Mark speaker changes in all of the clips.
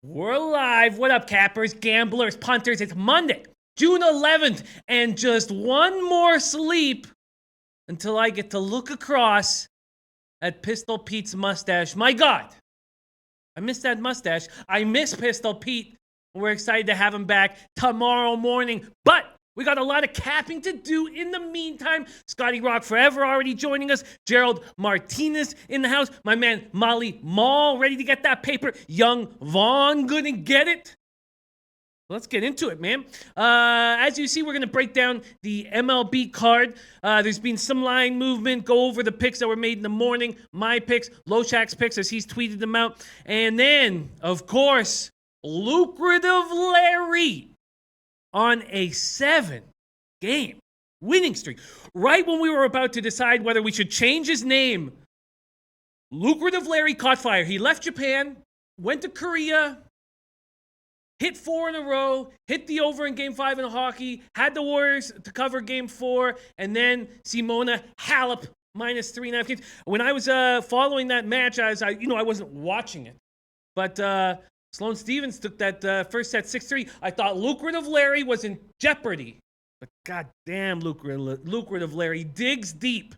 Speaker 1: We're live. What up, cappers, gamblers, punters? It's Monday, June 11th, and just one more sleep until I get to look across at Pistol Pete's mustache. My God, I miss that mustache. I miss Pistol Pete. We're excited to have him back tomorrow morning, but we got a lot of capping to do in the meantime. Scotty Rock Forever already joining us. Gerald Martinez in the house. My man Molly Mall ready to get that paper. Young Vaughn gonna get it. Let's get into it, man. As you see, we're going to break down the MLB card. There's been some line movement. Go over the picks that were made in the morning. My picks, Loshak's picks as he's tweeted them out. And then, of course, Lucrative Larry on a 7-game winning streak. Right when we were about to decide whether we should change his name, Lucrative Larry caught fire. He left Japan, went to Korea, hit 4 in a row, hit the over in Game 5 in hockey, had the Warriors to cover Game 4, and then Simona Halep minus 3.5 games. When I was following that match, I wasn't watching it, but Sloane Stephens took that first set 6-3. I thought Lucrative Larry was in jeopardy, but goddamn, Lucrative Larry digs deep.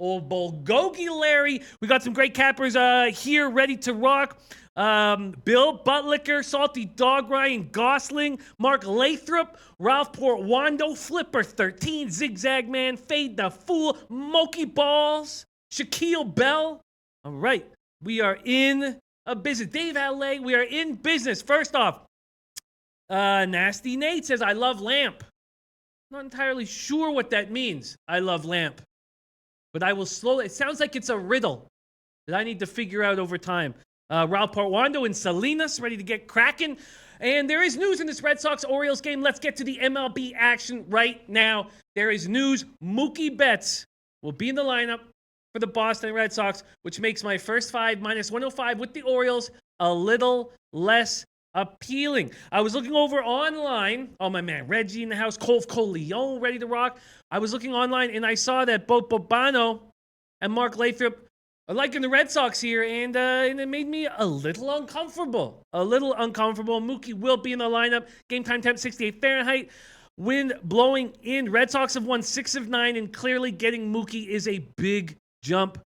Speaker 1: Old Bulgogi Larry. We got some great cappers here ready to rock. Bill Buttlicker, Salty Dog, Ryan Gosling, Mark Lathrop, Ralph Portwando, Flipper 13, Zigzag Man, Fade the Fool, Mokey Balls, Shaquille Bell. All right, we are in a business. Dave LA, we are in business. First off, Nasty Nate says, I love Lamp. Not entirely sure what that means, I love Lamp. But I will slowly, it sounds like it's a riddle that I need to figure out over time. Ralph Portwando and Salinas ready to get cracking. And there is news in this Red Sox-Orioles game. Let's get to the MLB action right now. There is news. Mookie Betts will be in the lineup for the Boston Red Sox, which makes my first 5 minus 105 with the Orioles a little less appealing. I was looking over online. Oh, my man, Reggie in the house. Cole Leon ready to rock. I was looking online, and I saw that both Bobano and Mark Lathrop are liking the Red Sox here, and it made me a little uncomfortable. Mookie will be in the lineup. Game time temp 68 Fahrenheit. Wind blowing in. Red Sox have won 6 of 9, and clearly getting Mookie is a big jump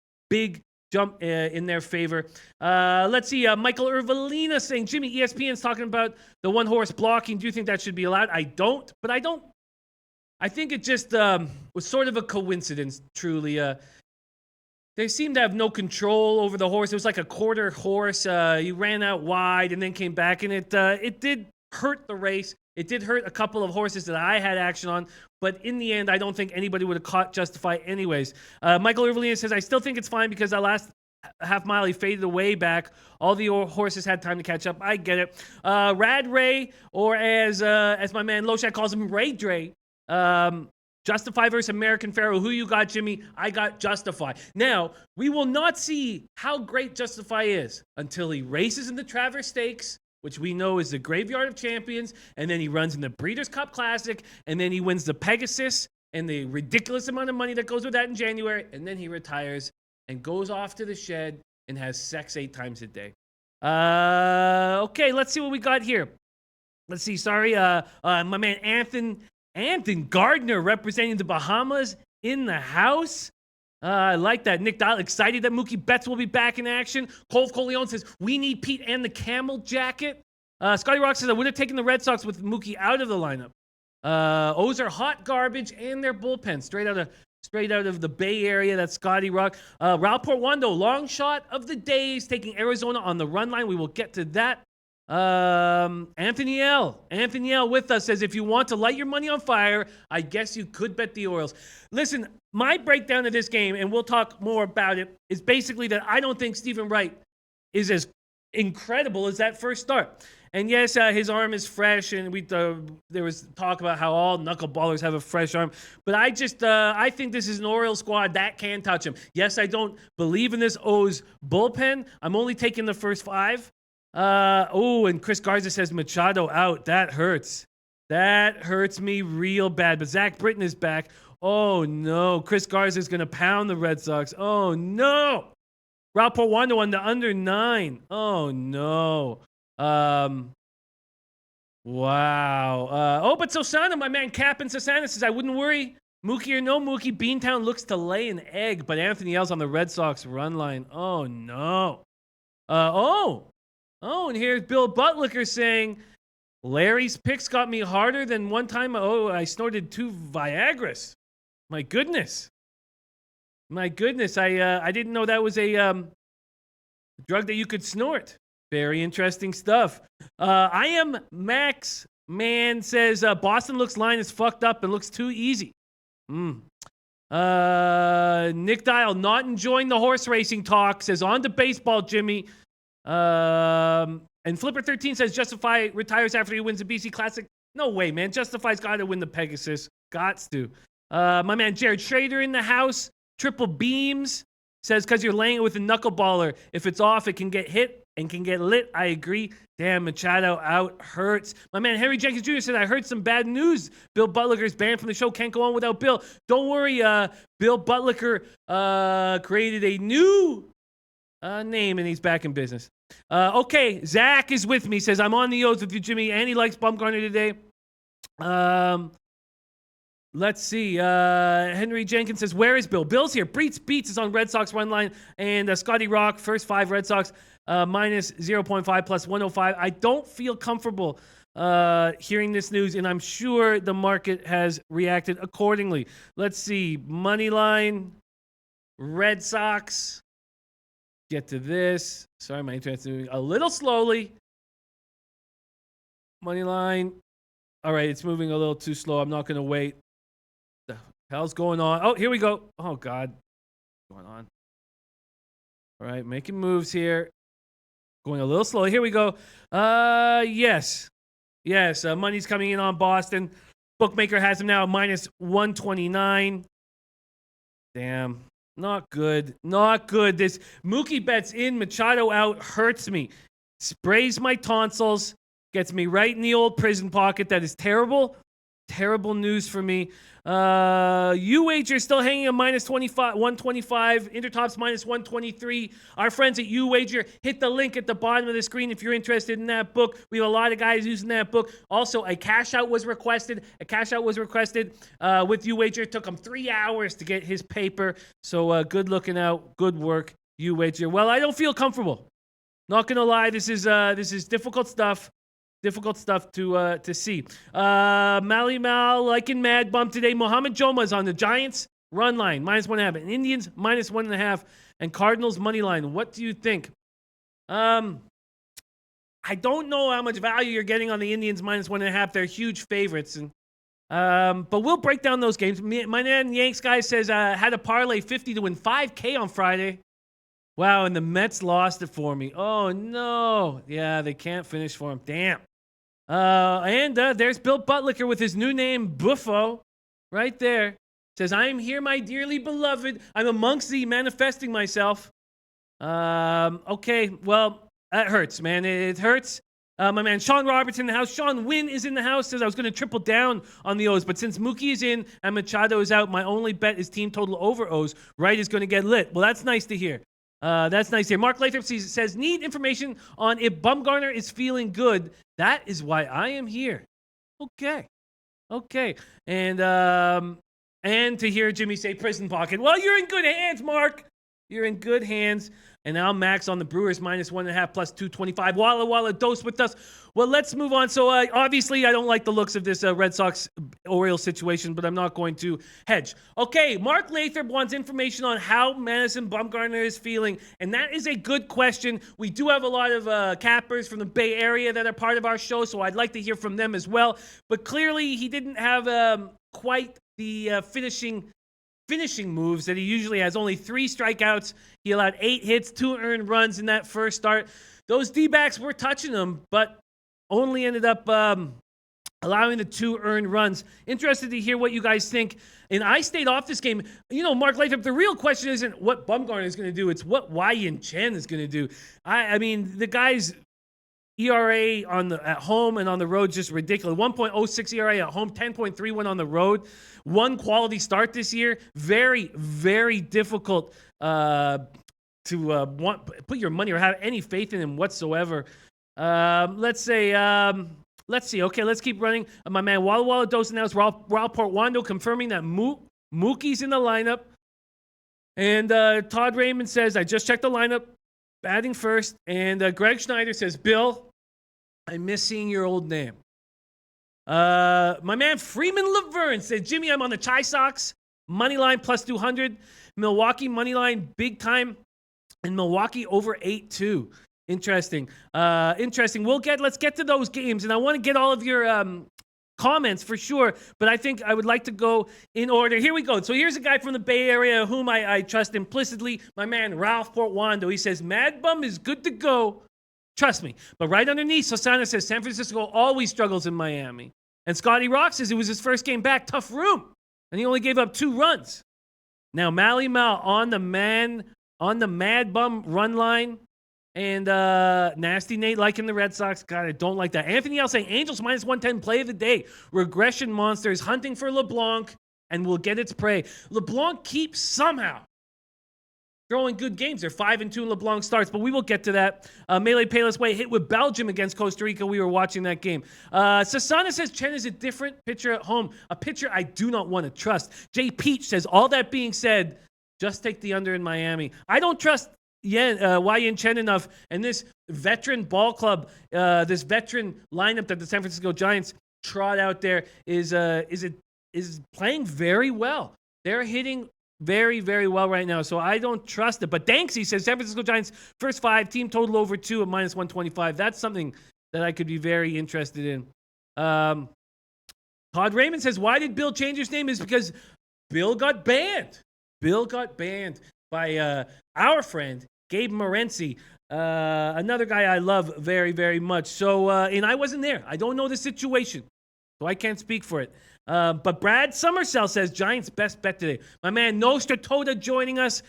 Speaker 1: in their favor. Let's see. Michael Irvalina saying, Jimmy, ESPN's talking about the one-horse blocking. Do you think that should be allowed? I don't. I think it just was sort of a coincidence, truly. They seemed to have no control over the horse. It was like a quarter horse. He ran out wide and then came back, and it did hurt the race. It did hurt a couple of horses that I had action on, but in the end, I don't think anybody would have caught Justify anyways. Michael Irvalina says, I still think it's fine because that last half mile he faded away back. All the horses had time to catch up. I get it. Rad Ray, or as my man Loshak calls him, Ray Dre. Justify versus American Pharaoh. Who you got, Jimmy? I got Justify. Now, we will not see how great Justify is until he races in the Traverse Stakes, which we know is the graveyard of champions, and then he runs in the Breeders' Cup Classic, and then he wins the Pegasus and the ridiculous amount of money that goes with that in January, and then he retires and goes off to the shed and has sex 8 times a day. Okay, let's see what we got here. Let's see, my man Anthony Gardner representing the Bahamas in the house. I like that. Nick Dial excited that Mookie Betts will be back in action. Cole Leon says, we need Pete and the camel jacket. Scotty Rock says, I would have taken the Red Sox with Mookie out of the lineup. O's are hot garbage and their bullpen. Straight out of the Bay Area. That's Scotty Rock. Ralph Portwando, long shot of the days, taking Arizona on the run line. We will get to that. Anthony L with us says, if you want to light your money on fire, I guess you could bet the Orioles. Listen, my breakdown of this game, and we'll talk more about it, is basically that I don't think Stephen Wright is as incredible as that first start. And yes, his arm is fresh, and there was talk about how all knuckleballers have a fresh arm. But I think this is an Orioles squad that can touch him. Yes, I don't believe in this O's bullpen. I'm only taking the first 5. And Chris Garza says Machado out. That hurts. That hurts me real bad. But Zach Britton is back. Oh, no. Chris Garza is going to pound the Red Sox. Oh, no. Ralph Porwando on the under 9. Oh, no. Wow. But Sosana, my man Cap in Sosana says, I wouldn't worry. Mookie or no Mookie, Beantown looks to lay an egg, but Anthony L's on the Red Sox run line. Oh, no. And here's Bill Buttlicker saying, Larry's picks got me harder than one time. I snorted 2 Viagras. My goodness. I didn't know that was a drug that you could snort. Very interesting stuff. I am Max Man says Boston line is fucked up and looks too easy. Nick Dial not enjoying the horse racing talk says on to baseball, Jimmy. And Flipper13 says Justify retires after he wins the BC Classic. No way, man. Justify's got to win the Pegasus. Gots to. My man Jared Schrader in the house. Triple Beams says because you're laying it with a knuckleballer. If it's off, it can get hit and can get lit. I agree. Damn, Machado out hurts. My man Henry Jenkins Jr. said, I heard some bad news. Bill Buttlicker's banned from the show. Can't go on without Bill. Don't worry. Bill Buttlicker created a new name and he's back in business. Okay, Zach is with me. Says, I'm on the O's with you, Jimmy. And he likes Bumgarner today. Let's see. Henry Jenkins says, where is Bill? Bill's here. Beats is on Red Sox run line. And Scotty Rock, first 5 Red Sox, minus 0.5 plus 105. I don't feel comfortable hearing this news, and I'm sure the market has reacted accordingly. Let's see. Money line, Red Sox. Get to this. Sorry, my internet's moving a little slowly. Money line. All right, it's moving a little too slow. I'm not going to wait. The hell's going on? Oh, here we go. Oh, God. What's going on? All right, making moves here. Going a little slow. Here we go. Yes. Money's coming in on Boston. Bookmaker has him now at minus 129. Damn. Not good. This Mookie Betts in, Machado out hurts me. Sprays my tonsils. Gets me right in the old prison pocket. That is terrible. Terrible news for me. UWager still hanging on minus 125. Intertop's minus 123. Our friends at UWager, hit the link at the bottom of the screen if you're interested in that book. We have a lot of guys using that book. Also, a cash out was requested. With UWager. It took him 3 hours to get his paper. So good looking out. Good work, UWager. Well, I don't feel comfortable. Not gonna lie. This is difficult stuff. Difficult stuff to see. Mally Mal liking Mad Bump today. Mohamed Joma's on the Giants run line, minus 1.5. And Indians, minus 1.5. And Cardinals money line. What do you think? I don't know how much value you're getting on the Indians, minus 1.5. They're huge favorites. And but we'll break down those games. My man Yanks guy says, had a parlay 50 to win 5K on Friday. Wow, and the Mets lost it for me. Oh, no. Yeah, they can't finish for him. Damn. And there's Bill Buttlicker with his new name, Buffo, right there. Says, I am here, my dearly beloved. I'm amongst thee, manifesting myself. Okay, well, that hurts, man. It hurts. My man Sean Roberts in the house. Sean Wynn is in the house. Says, I was going to triple down on the O's, but since Mookie is in and Machado is out, my only bet is team total over O's. Right is going to get lit. Well, that's nice to hear. Mark Lathrop says, need information on if Bumgarner is feeling good. That is why I am here. Okay. And to hear Jimmy say prison pocket. Well, you're in good hands, Mark. You're in good hands. And now Max on the Brewers, minus 1.5 plus 225. Walla Dose with us. Well, let's move on. So obviously I don't like the looks of this Red Sox Orioles situation, but I'm not going to hedge. Okay, Mark Lathrop wants information on how Madison Bumgarner is feeling, and that is a good question. We do have a lot of cappers from the Bay Area that are part of our show, so I'd like to hear from them as well. But clearly he didn't have quite the finishing moves that he usually has. Only 3 strikeouts. He allowed 8 hits, 2 earned runs in that first start. Those D-backs were touching him, but only ended up allowing the 2 earned runs. Interested to hear what you guys think. And I stayed off this game. You know, Mark Lathrop, the real question isn't what Bumgarner is going to do. It's what Wai-Yin Chen is going to do. I mean, the guy's ERA at home and on the road just ridiculous. 1.06 ERA at home, 10.31 on the road. 1 quality start this year. Very, very difficult put your money or have any faith in him whatsoever. Let's see. Okay, let's keep running. My man Walla Walla Dos announced Raul Portwando confirming that Mookie's in the lineup. And Todd Raymond says, I just checked the lineup, batting first. And Greg Schneider says, Bill, I miss seeing your old name. My man Freeman Laverne says, Jimmy, I'm on the Chi Sox money line plus 200. Milwaukee money line big time. And Milwaukee over 8-2. Interesting. Let's get to those games. And I want to get all of your comments for sure, but I think I would like to go in order. Here we go. So here's a guy from the Bay Area whom I trust implicitly, my man Ralph Portwando. He says, Mad Bum is good to go. Trust me. But right underneath, Susana says, San Francisco always struggles in Miami. And Scotty Rock says it was his first game back. Tough room. And he only gave up 2 runs. Now, Mally Mal on the Mad Bum run line. And Nasty Nate liking the Red Sox. God, I don't like that. Anthony L saying Angels minus 110 play of the day. Regression monsters hunting for LeBlanc and will get its prey. LeBlanc keeps somehow throwing good games. They're 5-2 in LeBlanc starts, but we will get to that. Melee Payless Way hit with Belgium against Costa Rica. We were watching that game. Sasana says Chen is a different pitcher at home. A pitcher I do not want to trust. Jay Peach says, all that being said, just take the under in Miami. I don't trust Yin Chen enough, and this veteran ball club, this veteran lineup that the San Francisco Giants trot out there is playing very well. They're hitting very, very well right now, so I don't trust it. But Danksy says San Francisco Giants first 5, team total over 2 at minus 125. That's something that I could be very interested in. Todd Raymond says, why did Bill change his name? Is because Bill got banned. Bill got banned by our friend Gabe Morency, another guy I love very, very much. So, and I wasn't there. I don't know the situation, so I can't speak for it. But Brad Summersell says Giants best bet today. My man Nostra Toda joining us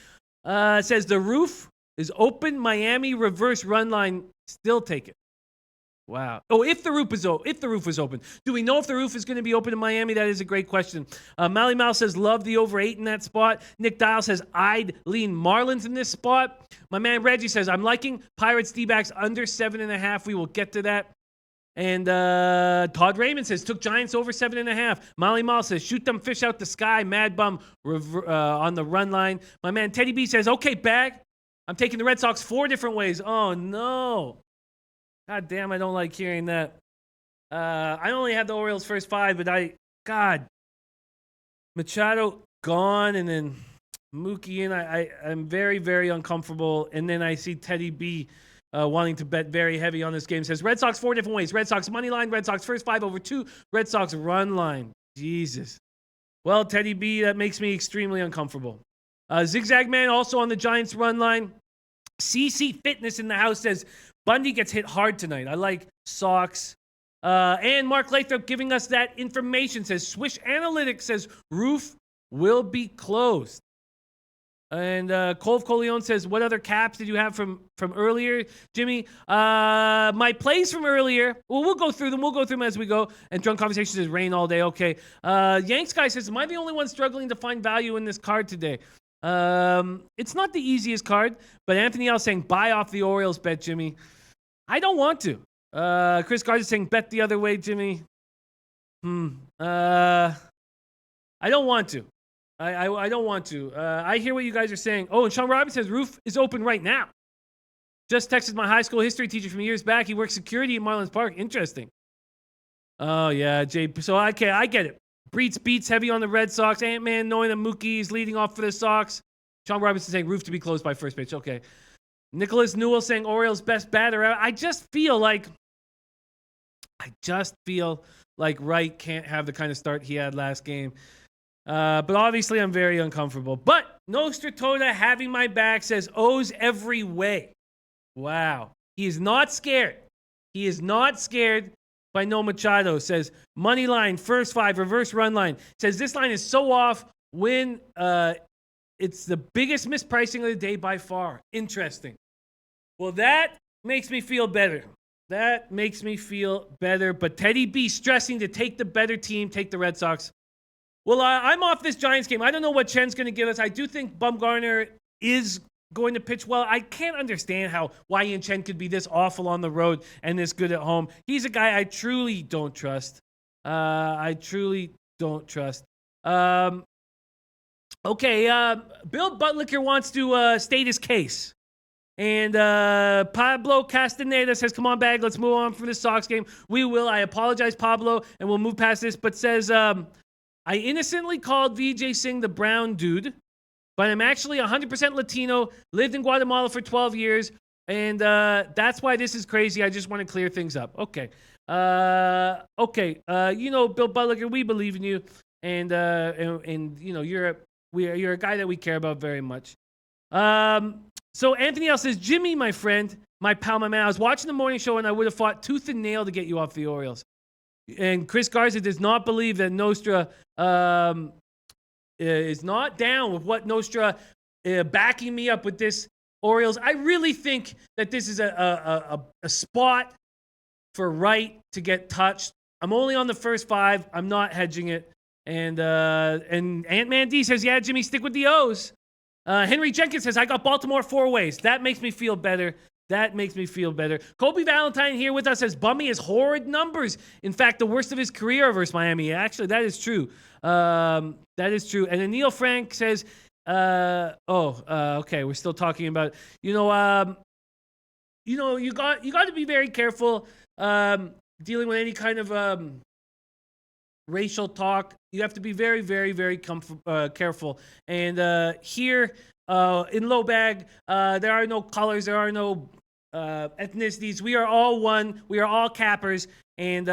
Speaker 1: says the roof is open. Miami reverse run line. Still take it. Wow. Oh, if the roof is open. Do we know if the roof is going to be open in Miami? That is a great question. Mally Mal says, love the over 8 in that spot. Nick Dial says, I'd lean Marlins in this spot. My man Reggie says, I'm liking Pirates D-backs under 7.5. We will get to that. And Todd Raymond says, took Giants over 7.5. Mally Mal says, shoot them fish out the sky. Mad Bum on the run line. My man Teddy B says, okay, bag. I'm taking the Red Sox 4 different ways. Oh, no. God damn, I don't like hearing that. I only had the Orioles first 5, but Machado gone, and then Mookie in. I'm very, very uncomfortable. And then I see Teddy B wanting to bet very heavy on this game. Says Red Sox 4 different ways. Red Sox money line, Red Sox first 5 over 2, Red Sox run line. Jesus. Well, Teddy B, that makes me extremely uncomfortable. Zigzag Man also on the Giants run line. CC Fitness in the house says Bundy gets hit hard tonight. I like Sox. And Mark Lathrop giving us that information says Swish Analytics says roof will be closed. And Colv Coleon says, what other caps did you have from earlier, Jimmy? My plays from earlier. Well, we'll go through them as we go. And Drunk Conversation says rain all day. Okay. Yanks guy says, am I the only one struggling to find value in this card today? It's not the easiest card, but Anthony L saying buy off the Orioles bet, Jimmy. I don't want to. Chris Garza saying bet the other way, Jimmy. I don't want to. I don't want to. I hear what you guys are saying. Oh, and Sean Robbins says roof is open right now. Just texted my high school history teacher from years back. He works security at Marlins Park. Interesting. Oh, yeah, Jay. So, okay, I get it. Breeds beats heavy on the Red Sox. Ant-Man knowing that Mookie is leading off for the Sox. Sean Robinson saying roof to be closed by first pitch. Okay. Nicholas Newell saying Orioles best batter. I just feel like Wright can't have the kind of start he had last game. But obviously I'm very uncomfortable. But Nostra Toda having my back says O's every way. Wow. He is not scared. He is not scared by No Machado. Says money line, first 5, reverse run line. Says this line is so off when it's the biggest mispricing of the day by far. Interesting. Well, that makes me feel better. That makes me feel better. But Teddy B stressing to take the better team, take the Red Sox. Well, I'm off this Giants game. I don't know what Chen's going to give us. I do think Bumgarner is going to pitch well. I can't understand why Ian Chen could be this awful on the road and this good at home. He's a guy I truly don't trust. I truly don't trust. Okay, Bill Buttlicker wants to state his case. And Pablo Castaneda says, come on, Bag, let's move on from this Sox game. We will. I apologize, Pablo, and we'll move past this. But says, I innocently called Vijay Singh the brown dude, but I'm actually 100% Latino, lived in Guatemala for 12 years, and that's why this is crazy. I just want to clear things up. Okay. Okay. Bill Buttlicker, we believe in you, and you're a guy that we care about very much. So Anthony L says, Jimmy, my friend, my pal, my man, I was watching the morning show and I would have fought tooth and nail to get you off the Orioles. And Chris Garza does not believe that Nostra is not down with what Nostra backing me up with this Orioles. I really think that this is a spot for Wright to get touched. I'm only on the first 5. I'm not hedging it. And Ant-Man D says, yeah, Jimmy, stick with the O's. Henry Jenkins says, I got Baltimore 4 ways. That makes me feel better. Kobe Valentine here with us says, Bummy has horrid numbers. In fact, the worst of his career versus Miami. Actually, that is true. And then Neil Frank says, okay, we're still talking about, you got to be very careful dealing with any kind of racial talk. You have to be very, very, very careful. And here in Low Bag, there are no colors, there are no ethnicities. We are all one. We are all cappers. And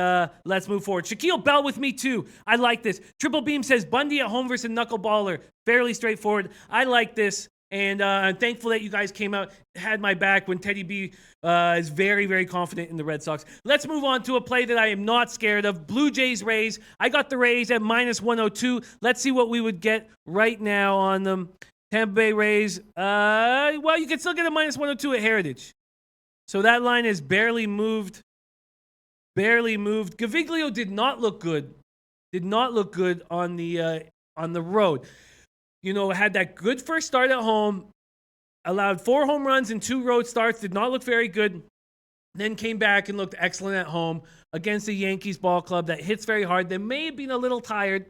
Speaker 1: let's move forward. Shaquille Bell with me too. I like this. Triple Beam says Bundy at home versus Knuckleballer. Fairly straightforward. I like this. And I'm thankful that you guys came out, had my back when Teddy B is very, very confident in the Red Sox. Let's move on to a play that I am not scared of. Blue Jays Rays. I got the Rays at -102. Let's see what we would get right now on them. Tampa Bay Rays. Well, you can still get a -102 at Heritage. So that line is barely moved. Gaviglio did not look good. On the road. Had that good first start at home, allowed 4 home runs and 2 road starts, did not look very good, then came back and looked excellent at home against the Yankees ball club that hits very hard. They may have been a little tired,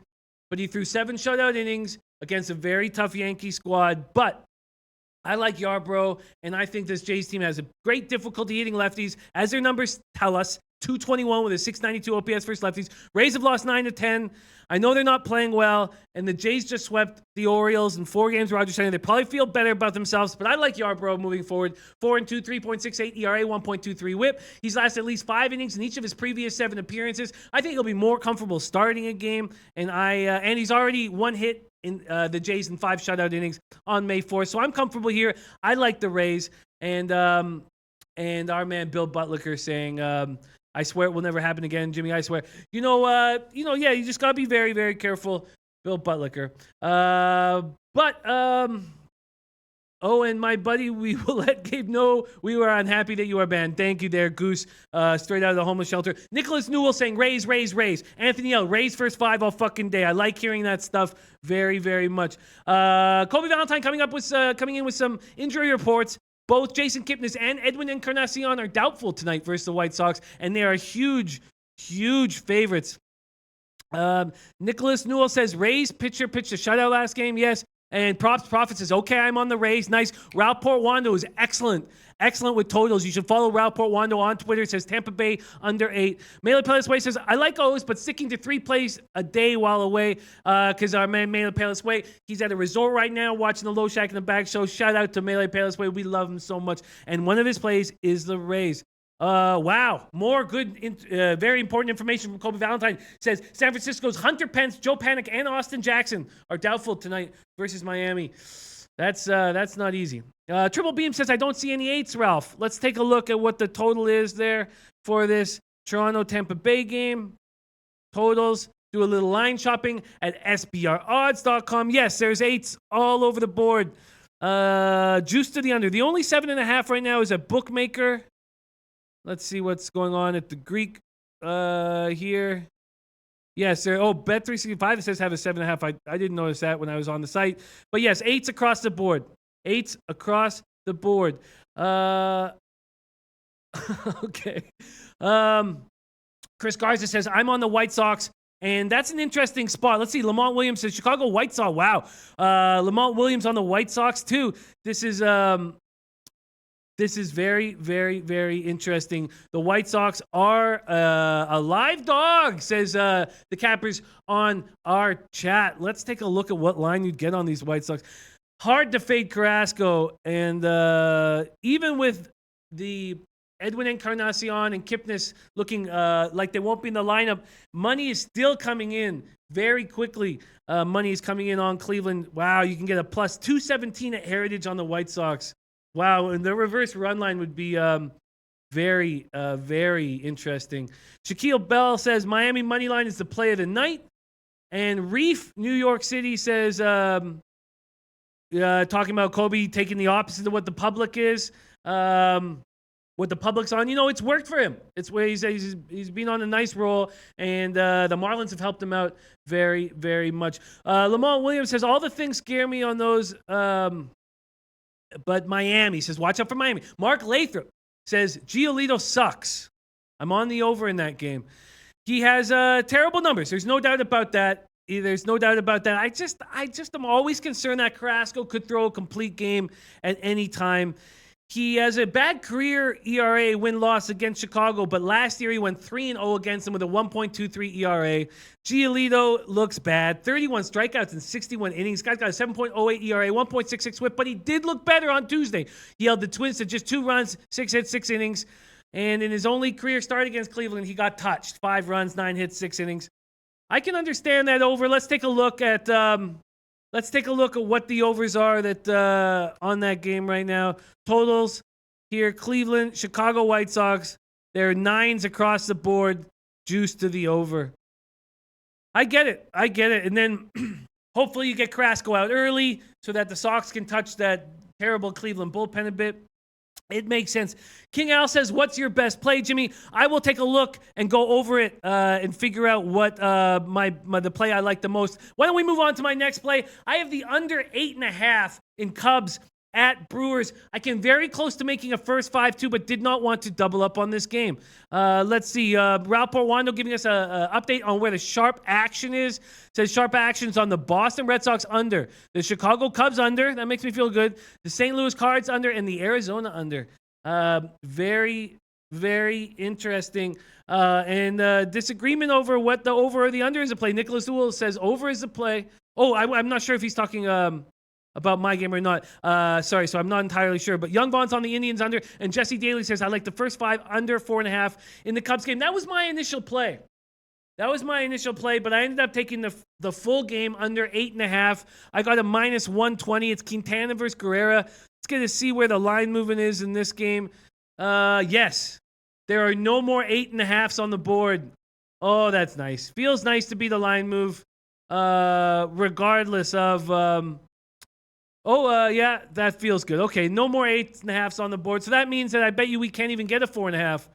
Speaker 1: but he threw 7 shutout innings against a very tough Yankee squad. But I like Yarbrough, and I think this Jays team has a great difficulty hitting lefties, as their numbers tell us. 221 with a 692 OPS versus lefties. Rays have lost 9-10. I know they're not playing well, and the Jays just swept the Orioles in 4 games. Rogers Center. They probably feel better about themselves, but I like Yarbrough moving forward. 4-2, 3.68 ERA, 1.23 WHIP. He's lasted at least 5 innings in each of his previous 7 appearances. I think he'll be more comfortable starting a game, and he's already 1 hit in the Jays in 5 shutout innings on May 4th. So I'm comfortable here. I like the Rays, and our man Bill Buttlicker saying, I swear it will never happen again, Jimmy. I swear. You just gotta be very, very careful, Bill Buttlicker. And my buddy, we will let Gabe know we were unhappy that you are banned. Thank you there, Goose. Straight out of the homeless shelter. Nicholas Newell saying, Rays, Rays, Rays. Anthony L, Rays first 5 all fucking day. I like hearing that stuff very, very much. Kobe Valentine coming in with some injury reports. Both Jason Kipnis and Edwin Encarnacion are doubtful tonight versus the White Sox, and they are huge, huge favorites. Nicholas Newell says, Rays pitcher pitched a shutout last game. Yes. And Prophet says, okay, I'm on the Rays. Nice. Ralph Portwando is excellent with totals. You should follow Ralph Portwando on Twitter. It says Tampa Bay under 8. Mele Pelas Way says, I like O's, but sticking to 3 plays a day while away because our man Mele Pelas Way, he's at a resort right now watching the Loshak in the Bag show. Shout out to Mele Pelas Way. We love him so much. And one of his plays is the Rays. Wow. More good, very important information from Kobe Valentine. Says San Francisco's Hunter Pence, Joe Panik, and Austin Jackson are doubtful tonight versus Miami. That's not easy. Triple Beam says, I don't see any 8s, Ralph. Let's take a look at what the total is there for this Toronto-Tampa Bay game. Totals. Do a little line shopping at SBRodds.com. Yes, there's 8s all over the board. Juice to the under. The only 7.5 right now is a bookmaker. Let's see what's going on at the Greek here. Yes, Bet365 it says have a 7.5. I didn't notice that when I was on the site. But yes, 8s across the board. 8s across the board. Okay. Chris Garza says, I'm on the White Sox, and that's an interesting spot. Let's see. Lamont Williams says, Chicago White Sox. Wow. Lamont Williams on the White Sox, too. This is very, very, very interesting. The White Sox are a live dog, says the Cappers on our chat. Let's take a look at what line you'd get on these White Sox. Hard to fade Carrasco, and even with the Edwin Encarnacion and Kipnis looking like they won't be in the lineup, money is still coming in very quickly. Money is coming in on Cleveland. Wow, you can get a plus 217 at Heritage on the White Sox. Wow, and the reverse run line would be very, very interesting. Shaquille Bell says Miami money line is the play of the night. And Reef, New York City, says, talking about Kobe taking the opposite of what the public is. What the public's on, it's worked for him. It's where he's been on a nice roll, and the Marlins have helped him out very, very much. Lamont Williams says, all the things scare me on those, but Miami says, watch out for Miami. Mark Lathrop says, Giolito sucks. I'm on the over in that game. He has terrible numbers. There's no doubt about that. There's no doubt about that. I just am always concerned that Carrasco could throw a complete game at any time. He has a bad career ERA win-loss against Chicago, but last year he went 3-0 against them with a 1.23 ERA. Giolito looks bad. 31 strikeouts in 61 innings. Guy's got a 7.08 ERA, 1.66 whip, but he did look better on Tuesday. He held the Twins to just 2 runs, 6 hits, 6 innings. And in his only career start against Cleveland, he got touched. 5 runs, 9 hits, 6 innings. I can understand that over. Let's take a look at what the overs are that on that game right now. Totals here: Cleveland, Chicago White Sox. There are 9s across the board, juice to the over. I get it. And then hopefully you get Carrasco out early so that the Sox can touch that terrible Cleveland bullpen a bit. It makes sense. King Al says, what's your best play, Jimmy? I will take a look and go over it and figure out what the play I like the most. Why don't we move on to my next play? I have the under 8.5 in Cubs at Brewers. I came very close to making a first 5-2, but did not want to double up on this game. Let's see. Ralph Porwando giving us an update on where the sharp action is. Says sharp action's on the Boston Red Sox under, the Chicago Cubs under. That makes me feel good. The St. Louis Cards under, and the Arizona under. Very, very interesting. And disagreement over what the over or the under is a play. Nicholas Ewell says over is a play. Oh, I'm not sure if he's talking about my game or not. Sorry, so I'm not entirely sure. But Young Bonds on the Indians under, and Jesse Daly says, I like the first 5 under 4.5 in the Cubs game. That was my initial play. But I ended up taking the full game under 8.5. I got a minus 120. It's Quintana versus Guerrera. Let's get to see where the line movement is in this game. Yes, there are no more 8.5s on the board. Oh, that's nice. Feels nice to be the line move, regardless of... yeah, that feels good. Okay, no more 8.5s on the board. So that means that I bet you we can't even get a 4.5.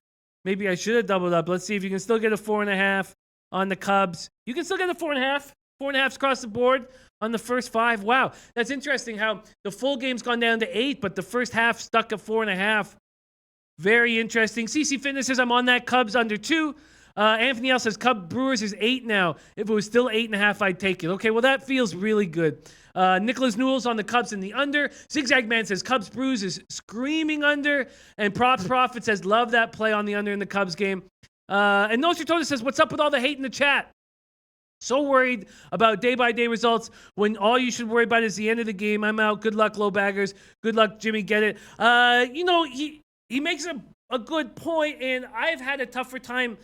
Speaker 1: Maybe I should have doubled up. Let's see if you can still get a 4.5 on the Cubs. You can still get a 4.5. 4.5s across the board on the first 5. Wow, that's interesting how the full game's gone down to 8, but the first half stuck at 4.5. Very interesting. CC Fitness says I'm on that Cubs under 2. Anthony L says Cub Brewers is 8 now. If it was still 8.5, I'd take it. Okay, well, that feels really good. Nicholas Newell's on the Cubs in the under. Zigzag Man says Cubs Brews is screaming under. And Props Profit says love that play on the under in the Cubs game. And Nostratoda says, what's up with all the hate in the chat? So worried about day-by-day results when all you should worry about is the end of the game. I'm out. Good luck, low baggers. Good luck, Jimmy. Get it. He makes a good point, and I've had a tougher time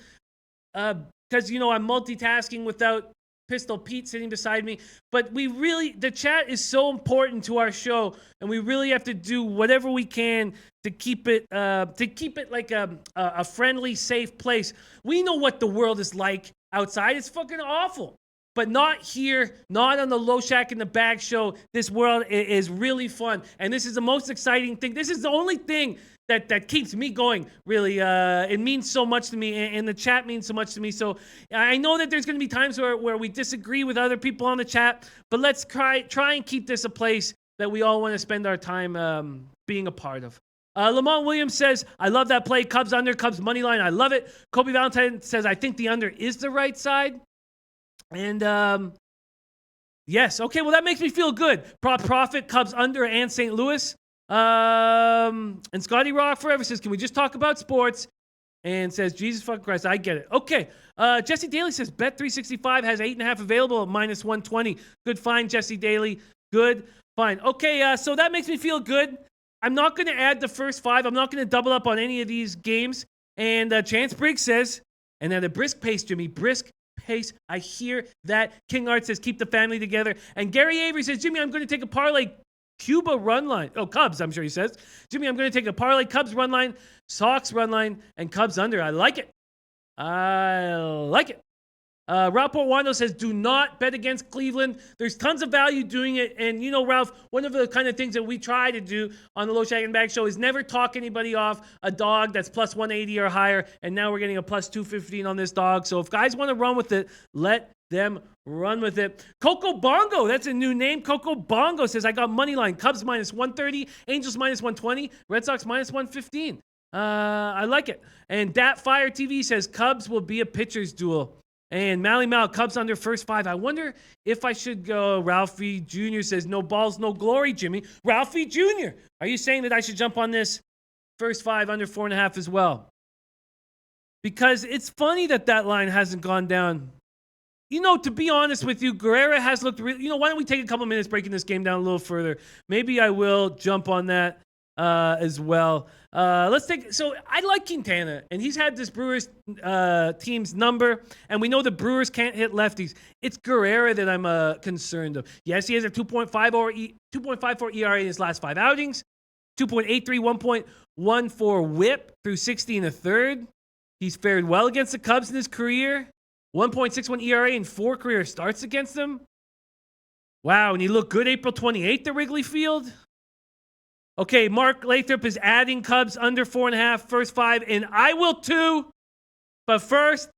Speaker 1: because, I'm multitasking without Pistol Pete sitting beside me. But the chat is so important to our show, and we really have to do whatever we can to keep it like a friendly, safe place. We know what the world is like outside. It's fucking awful. But not here, not on the Loshak in the Bag show. This world is really fun. And this is the most exciting thing. This is the only thing that keeps me going, really. It means so much to me, and the chat means so much to me. So I know that there's going to be times where we disagree with other people on the chat, but let's try and keep this a place that we all want to spend our time being a part of. Lamont Williams says, I love that play. Cubs under, Cubs money line. I love it. Kobe Valentine says, I think the under is the right side. And yes, okay, well, that makes me feel good. Profit, Cubs under, and St. Louis. And Scotty Rock Forever says, can we just talk about sports? And says, Jesus fucking Christ, I get it. Okay. Jesse Daly says, Bet365 has 8.5 available at minus 120. Good find, Jesse Daly. Good find. Okay, so that makes me feel good. I'm not going to add the first 5. I'm not going to double up on any of these games. And Chance Briggs says, and at a brisk pace, Jimmy, brisk pace. I hear that. King Art says, keep the family together. And Gary Avery says, Jimmy, I'm going to take a parlay Cuba run line. Oh, Cubs, I'm sure he says. Jimmy, I'm going to take a parlay Cubs run line, Sox run line, and Cubs under. I like it. I like it. Ralph Wando says, do not bet against Cleveland. There's tons of value doing it. And, you know, Ralph, one of the kind of things that we try to do on the Loshak and Bag Show is never talk anybody off a dog that's plus 180 or higher. And now we're getting a plus 215 on this dog. So if guys want to run with it, let them run with it. Coco Bongo, that's a new name. Coco Bongo says, I got money line. Cubs minus 130, Angels minus 120, Red Sox minus 115. I like it. And Dat Fire TV says, Cubs will be a pitcher's duel. And Mally Mal, Cubs under first 5. I wonder if I should go. Ralphie Jr. says, no balls, no glory, Jimmy. Ralphie Jr., are you saying that I should jump on this first 5 under 4.5 as well? Because it's funny that line hasn't gone down. You know, to be honest with you, Guerrera has looked really, why don't we take a couple minutes breaking this game down a little further? Maybe I will jump on that as well. So I like Quintana, and he's had this Brewers team's number, and we know the Brewers can't hit lefties. It's Guerrera that I'm concerned of. Yes, he has a 2.54 ERA in his last 5 outings, 2.83, 1.14 whip through 60 1/3. He's fared well against the Cubs in his career. 1.61 ERA in 4 career starts against them. Wow, and he looked good April 28th at Wrigley Field. Okay, Mark Lathrop is adding Cubs under 4.5, first 5, and I will too. But first,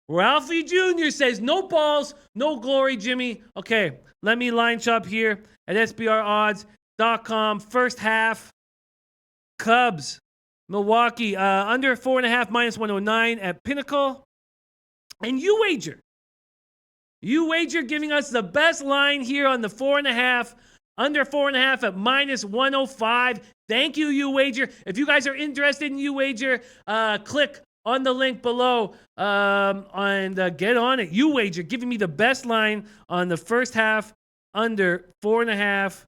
Speaker 1: Ralphie Jr. says, no balls, no glory, Jimmy. Okay, let me line shop here at SBRodds.com. First half, Cubs, Milwaukee, under 4.5, minus 109 at Pinnacle. And you wager giving us the best line here on the 4.5, under 4.5 at minus 105. Thank you, you wager. If you guys are interested in you wager, click on the link below and get on it. You wager giving me the best line on the first half, under 4.5,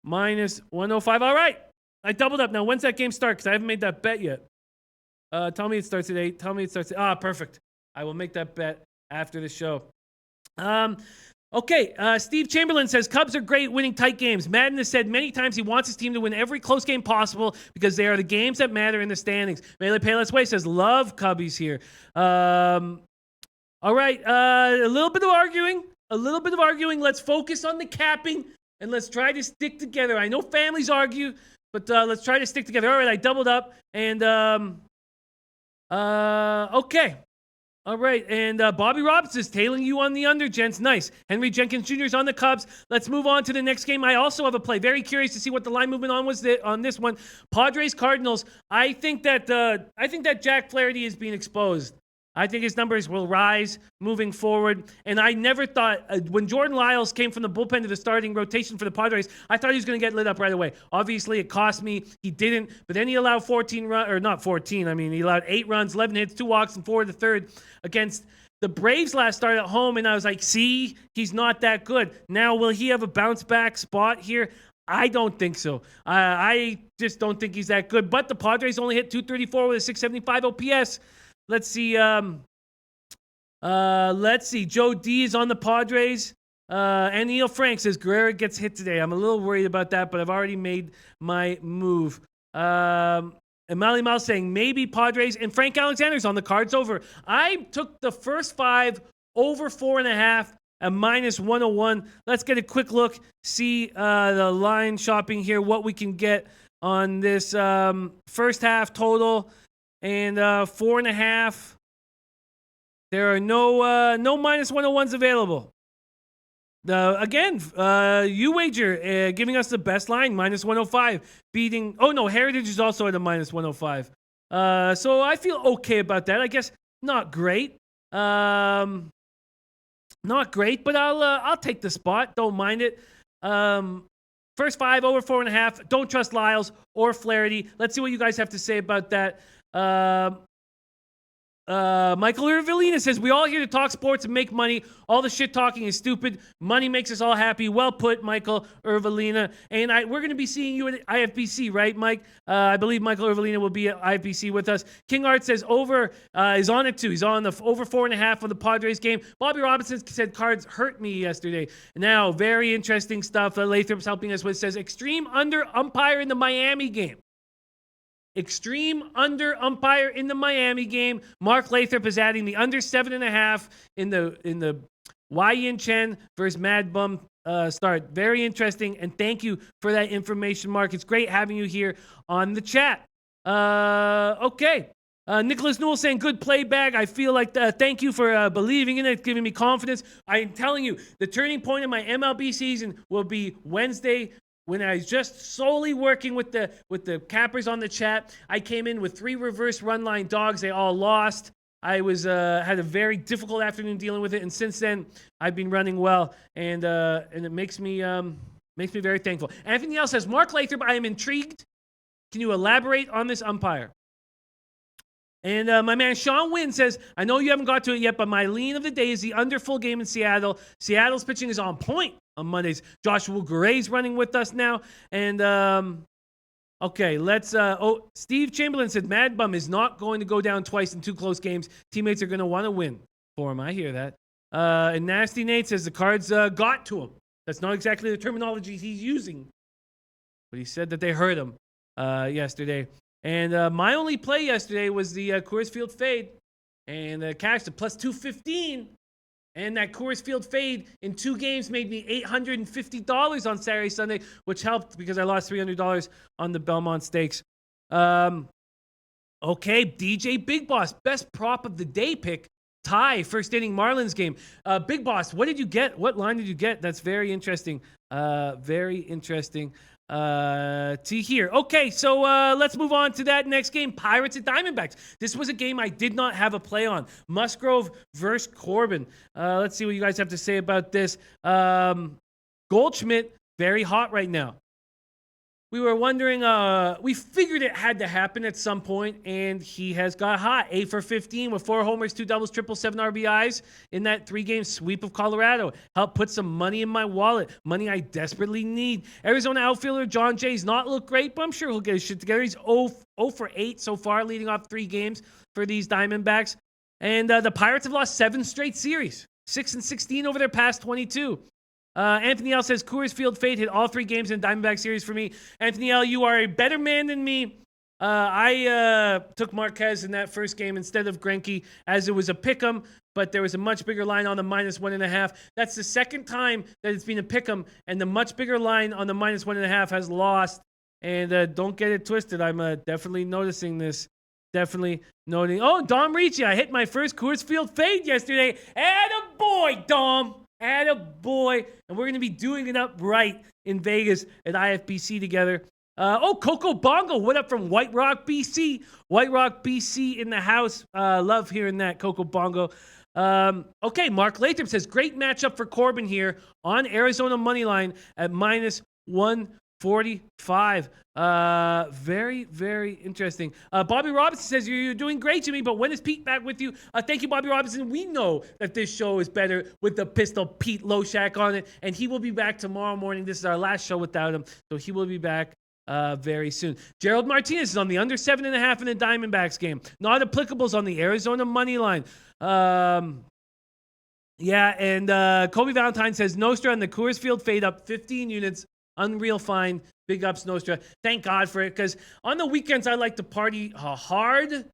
Speaker 1: minus 105. All right, I doubled up. Now, when's that game start? Because I haven't made that bet yet. Tell me it starts at 8. Tell me it starts at... perfect. I will make that bet after the show. Okay, Steve Chamberlain says, Cubs are great winning tight games. Madden has said many times he wants his team to win every close game possible because they are the games that matter in the standings. Melee Payless Way says, love Cubbies here. All right, a little bit of arguing. Let's focus on the capping, and let's try to stick together. I know families argue, but let's try to stick together. All right, I doubled up, and okay. All right, and Bobby Roberts is tailing you on the under, gents. Nice. Henry Jenkins Jr. is on the Cubs. Let's move on to the next game. I also have a play. Very curious to see what the line movement on this one. Padres Cardinals. I think that Jack Flaherty is being exposed. I think his numbers will rise moving forward. And I never thought, when Jordan Lyles came from the bullpen to the starting rotation for the Padres, I thought he was going to get lit up right away. Obviously, it cost me. He didn't. But then he allowed 14 runs, or not 14. I mean, he allowed 8 runs, 11 hits, 2 walks, and 4 to the third against the Braves last start at home. And I was like, see, he's not that good. Now, will he have a bounce back spot here? I don't think so. I just don't think he's that good. But the Padres only hit 234 with a 675 OPS. Let's see. Joe D is on the Padres. And Neil Frank says Guerrero gets hit today. I'm a little worried about that, but I've already made my move. And Mally Mouse saying maybe Padres, and Frank Alexander's on the cards over. I took the first 5 over 4.5 at minus 101. Let's get a quick look. See the line shopping here. What we can get on this first half total. And 4.5. There are no minus 101s available. Again, you wager giving us the best line, -105, beating. Oh no, Heritage is also at a -105. So I feel okay about that. I guess not great. Not great, but I'll take the spot. Don't mind it. First five over 4.5. Don't trust Lyles or Flaherty. Let's see what you guys have to say about that. Michael Irvellina says, we all here to talk sports and make money. All the shit talking is stupid. Money makes us all happy. Well put, Michael Irvellina. And we're going to be seeing you at IFBC, right, Mike? I believe Michael Irvellina will be at IFBC with us. King Art says over is on it too. He's on the over 4.5 of the Padres game. Bobby Robinson said cards hurt me yesterday. Now, very interesting stuff that Lathrop's helping us with. Says extreme under umpire in the Miami game. Extreme under umpire in the Miami game. Mark Lathrop is adding the under 7.5 in the Wai-Yin Chen versus Mad Bum start. Very interesting, and thank you for that information, Mark. It's great having you here on the chat. Okay. Nicholas Newell saying, good play bag. I feel like thank you for believing in it, giving me confidence. I'm telling you, the turning point of my MLB season will be Wednesday, when I was just solely working with the cappers on the chat. I came in with 3 reverse run line dogs. They all lost. I was had a very difficult afternoon dealing with it, and since then I've been running well, and it makes me very thankful. Anthony L says, Mark Lathrop, I am intrigued. Can you elaborate on this umpire? And my man Sean Wynn says, I know you haven't got to it yet, but my lean of the day is the under full game in Seattle. Seattle's pitching is on point on Mondays. Joshua Gray's running with us now. And, okay, let's, Steve Chamberlain said, Mad Bum is not going to go down twice in 2 close games. Teammates are going to want to win for him. I hear that. And Nasty Nate says the Cards got to him. That's not exactly the terminology he's using, but he said that they hurt him yesterday. And my only play yesterday was the Coors Field fade, and cashed a plus 215. And that Coors Field fade in 2 games made me $850 on Saturday, Sunday, which helped because I lost $300 on the Belmont Stakes. Okay, DJ Big Boss, best prop of the day pick. Tie, first inning Marlins game. Big Boss, what did you get? What line did you get? That's very interesting. Very interesting. To hear. Okay, so let's move on to that next game. Pirates at Diamondbacks. This was a game I did not have a play on. Musgrove versus Corbin. Let's see what you guys have to say about this. Goldschmidt, very hot right now. We were wondering, we figured it had to happen at some point, and he has got hot. 8 for 15 with 4 homers, 2 doubles, triple, 7 RBIs in that 3-game sweep of Colorado. Helped put some money in my wallet, money I desperately need. Arizona outfielder John Jay's not looked great, but I'm sure he'll get his shit together. He's 0 for 8 so far, leading off 3 games for these Diamondbacks. And the Pirates have lost 7 straight series, 6-16 over their past 22. Anthony L says, Coors Field fade hit all 3 games in the Diamondback series for me. Anthony L, you are a better man than me. I took Marquez in that first game instead of Greinke as it was a pick'em, but there was a much bigger line on the -1.5. That's the second time that it's been a pick'em, and the much bigger line on the -1.5 has lost. And don't get it twisted. I'm definitely noticing this. Definitely noting. Oh, Dom Ricci, I hit my first Coors Field fade yesterday. Attaboy, Dom. Attaboy. And we're going to be doing it up right in Vegas at IFBC together. Coco Bongo, what up from White Rock, BC? White Rock, BC in the house. Love hearing that, Coco Bongo. Okay, Mark Lathrop says, great matchup for Corbin here on Arizona Moneyline at -145. Very, very interesting. Bobby Robinson says, you're doing great, Jimmy, but when is Pete back with you? Thank you, Bobby Robinson. We know that this show is better with the pistol Pete Loshak on it, and he will be back tomorrow morning. This is our last show without him, so he will be back very soon. Gerald Martinez is on the under 7.5 in the Diamondbacks game. Not applicables on the Arizona money line. Yeah, and Kobe Valentine says, Nostra on the Coors Field fade up 15 units. Unreal fine. Big ups, Nostra. Thank God for it, because on the weekends I like to party hard,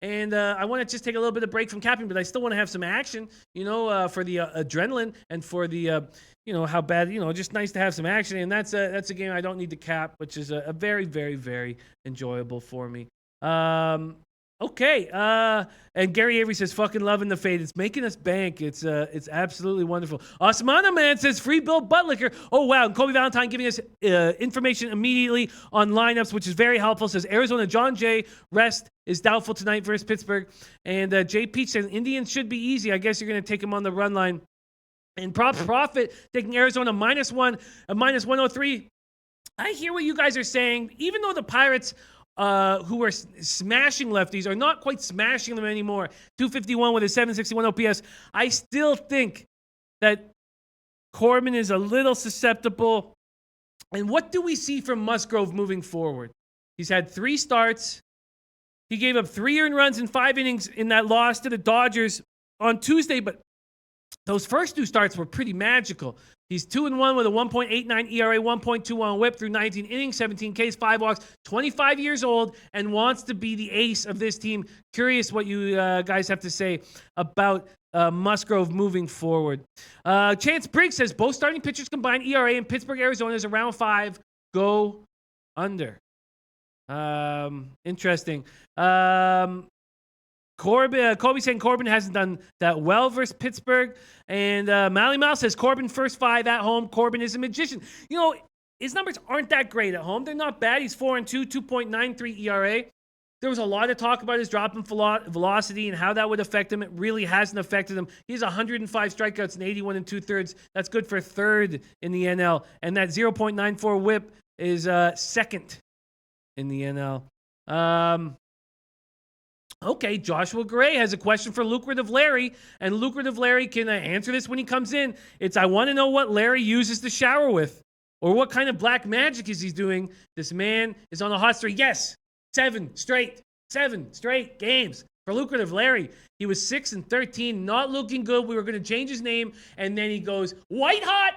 Speaker 1: and I want to just take a little bit of break from capping, but I still want to have some action, for the adrenaline and for the, how bad, just nice to have some action. And that's a game I don't need to cap, which is a very, very, very enjoyable for me. Okay. And Gary Avery says, "Fucking loving the fade. It's making us bank. It's absolutely wonderful." Osmana Man says, "Free Bill Buttlicker." Oh wow! And Kobe Valentine giving us information immediately on lineups, which is very helpful. Says Arizona John Jay rest is doubtful tonight versus Pittsburgh. And Jay Peach says Indians should be easy. I guess you're going to take him on the run line. And Props Profit taking Arizona -1, a -103. I hear what you guys are saying. Even though the Pirates, who are smashing lefties, are not quite smashing them anymore, 251 with a 761 OPS, I still think that Corbin is a little susceptible. And what do we see from Musgrove moving forward? He's had 3 starts. He gave up 3 earned runs in 5 innings in that loss to the Dodgers on Tuesday, but those first 2 starts were pretty magical. He's 2-1 with a 1.89 ERA, 1.21 WHIP through 19 innings, 17 Ks, 5 walks, 25 years old, and wants to be the ace of this team. Curious what you guys have to say about Musgrove moving forward. Chance Briggs says both starting pitchers combined ERA in Pittsburgh, Arizona is around 5. Go under. Interesting. Kobe saying Corbin hasn't done that well versus Pittsburgh. And Mally Mouse says Corbin first 5 at home. Corbin is a magician. You know, his numbers aren't that great at home. They're not bad. He's 4-2, 2.93 ERA. There was a lot of talk about his drop in velocity and how that would affect him. It really hasn't affected him. He has 105 strikeouts and 81 2/3. That's good for 3rd in the NL. And that 0.94 WHIP is 2nd in the NL. Okay, Joshua Gray has a question for Lucrative Larry, and Lucrative Larry can answer this when he comes in. It's, I want to know what Larry uses to shower with, or what kind of black magic is he doing. This man is on a hot streak. Yes, 7 straight games for Lucrative Larry. He was 6-13, not looking good. We were going to change his name, and then he goes, white hot.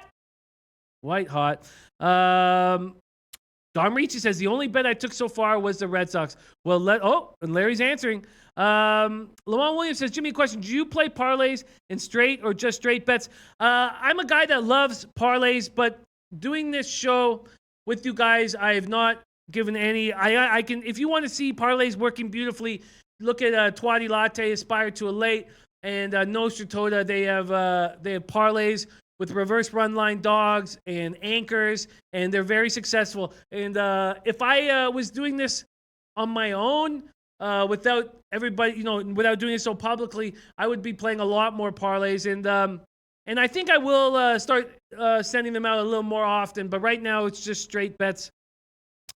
Speaker 1: Dom Ricci says, the only bet I took so far was the Red Sox. Well, and Larry's answering. Lamont Williams says, Jimmy, question. Do you play parlays in straight or just straight bets? I'm a guy that loves parlays, but doing this show with you guys, I have not given any. I can, if you want to see parlays working beautifully, look at Twatty Latte, Aspire to a Late, and Nostra Toda. They have parlays with reverse run line dogs and anchors, and they're very successful. And if I was doing this on my own, without everybody, without doing it so publicly, I would be playing a lot more parlays. And I think I will start sending them out a little more often. But right now, it's just straight bets.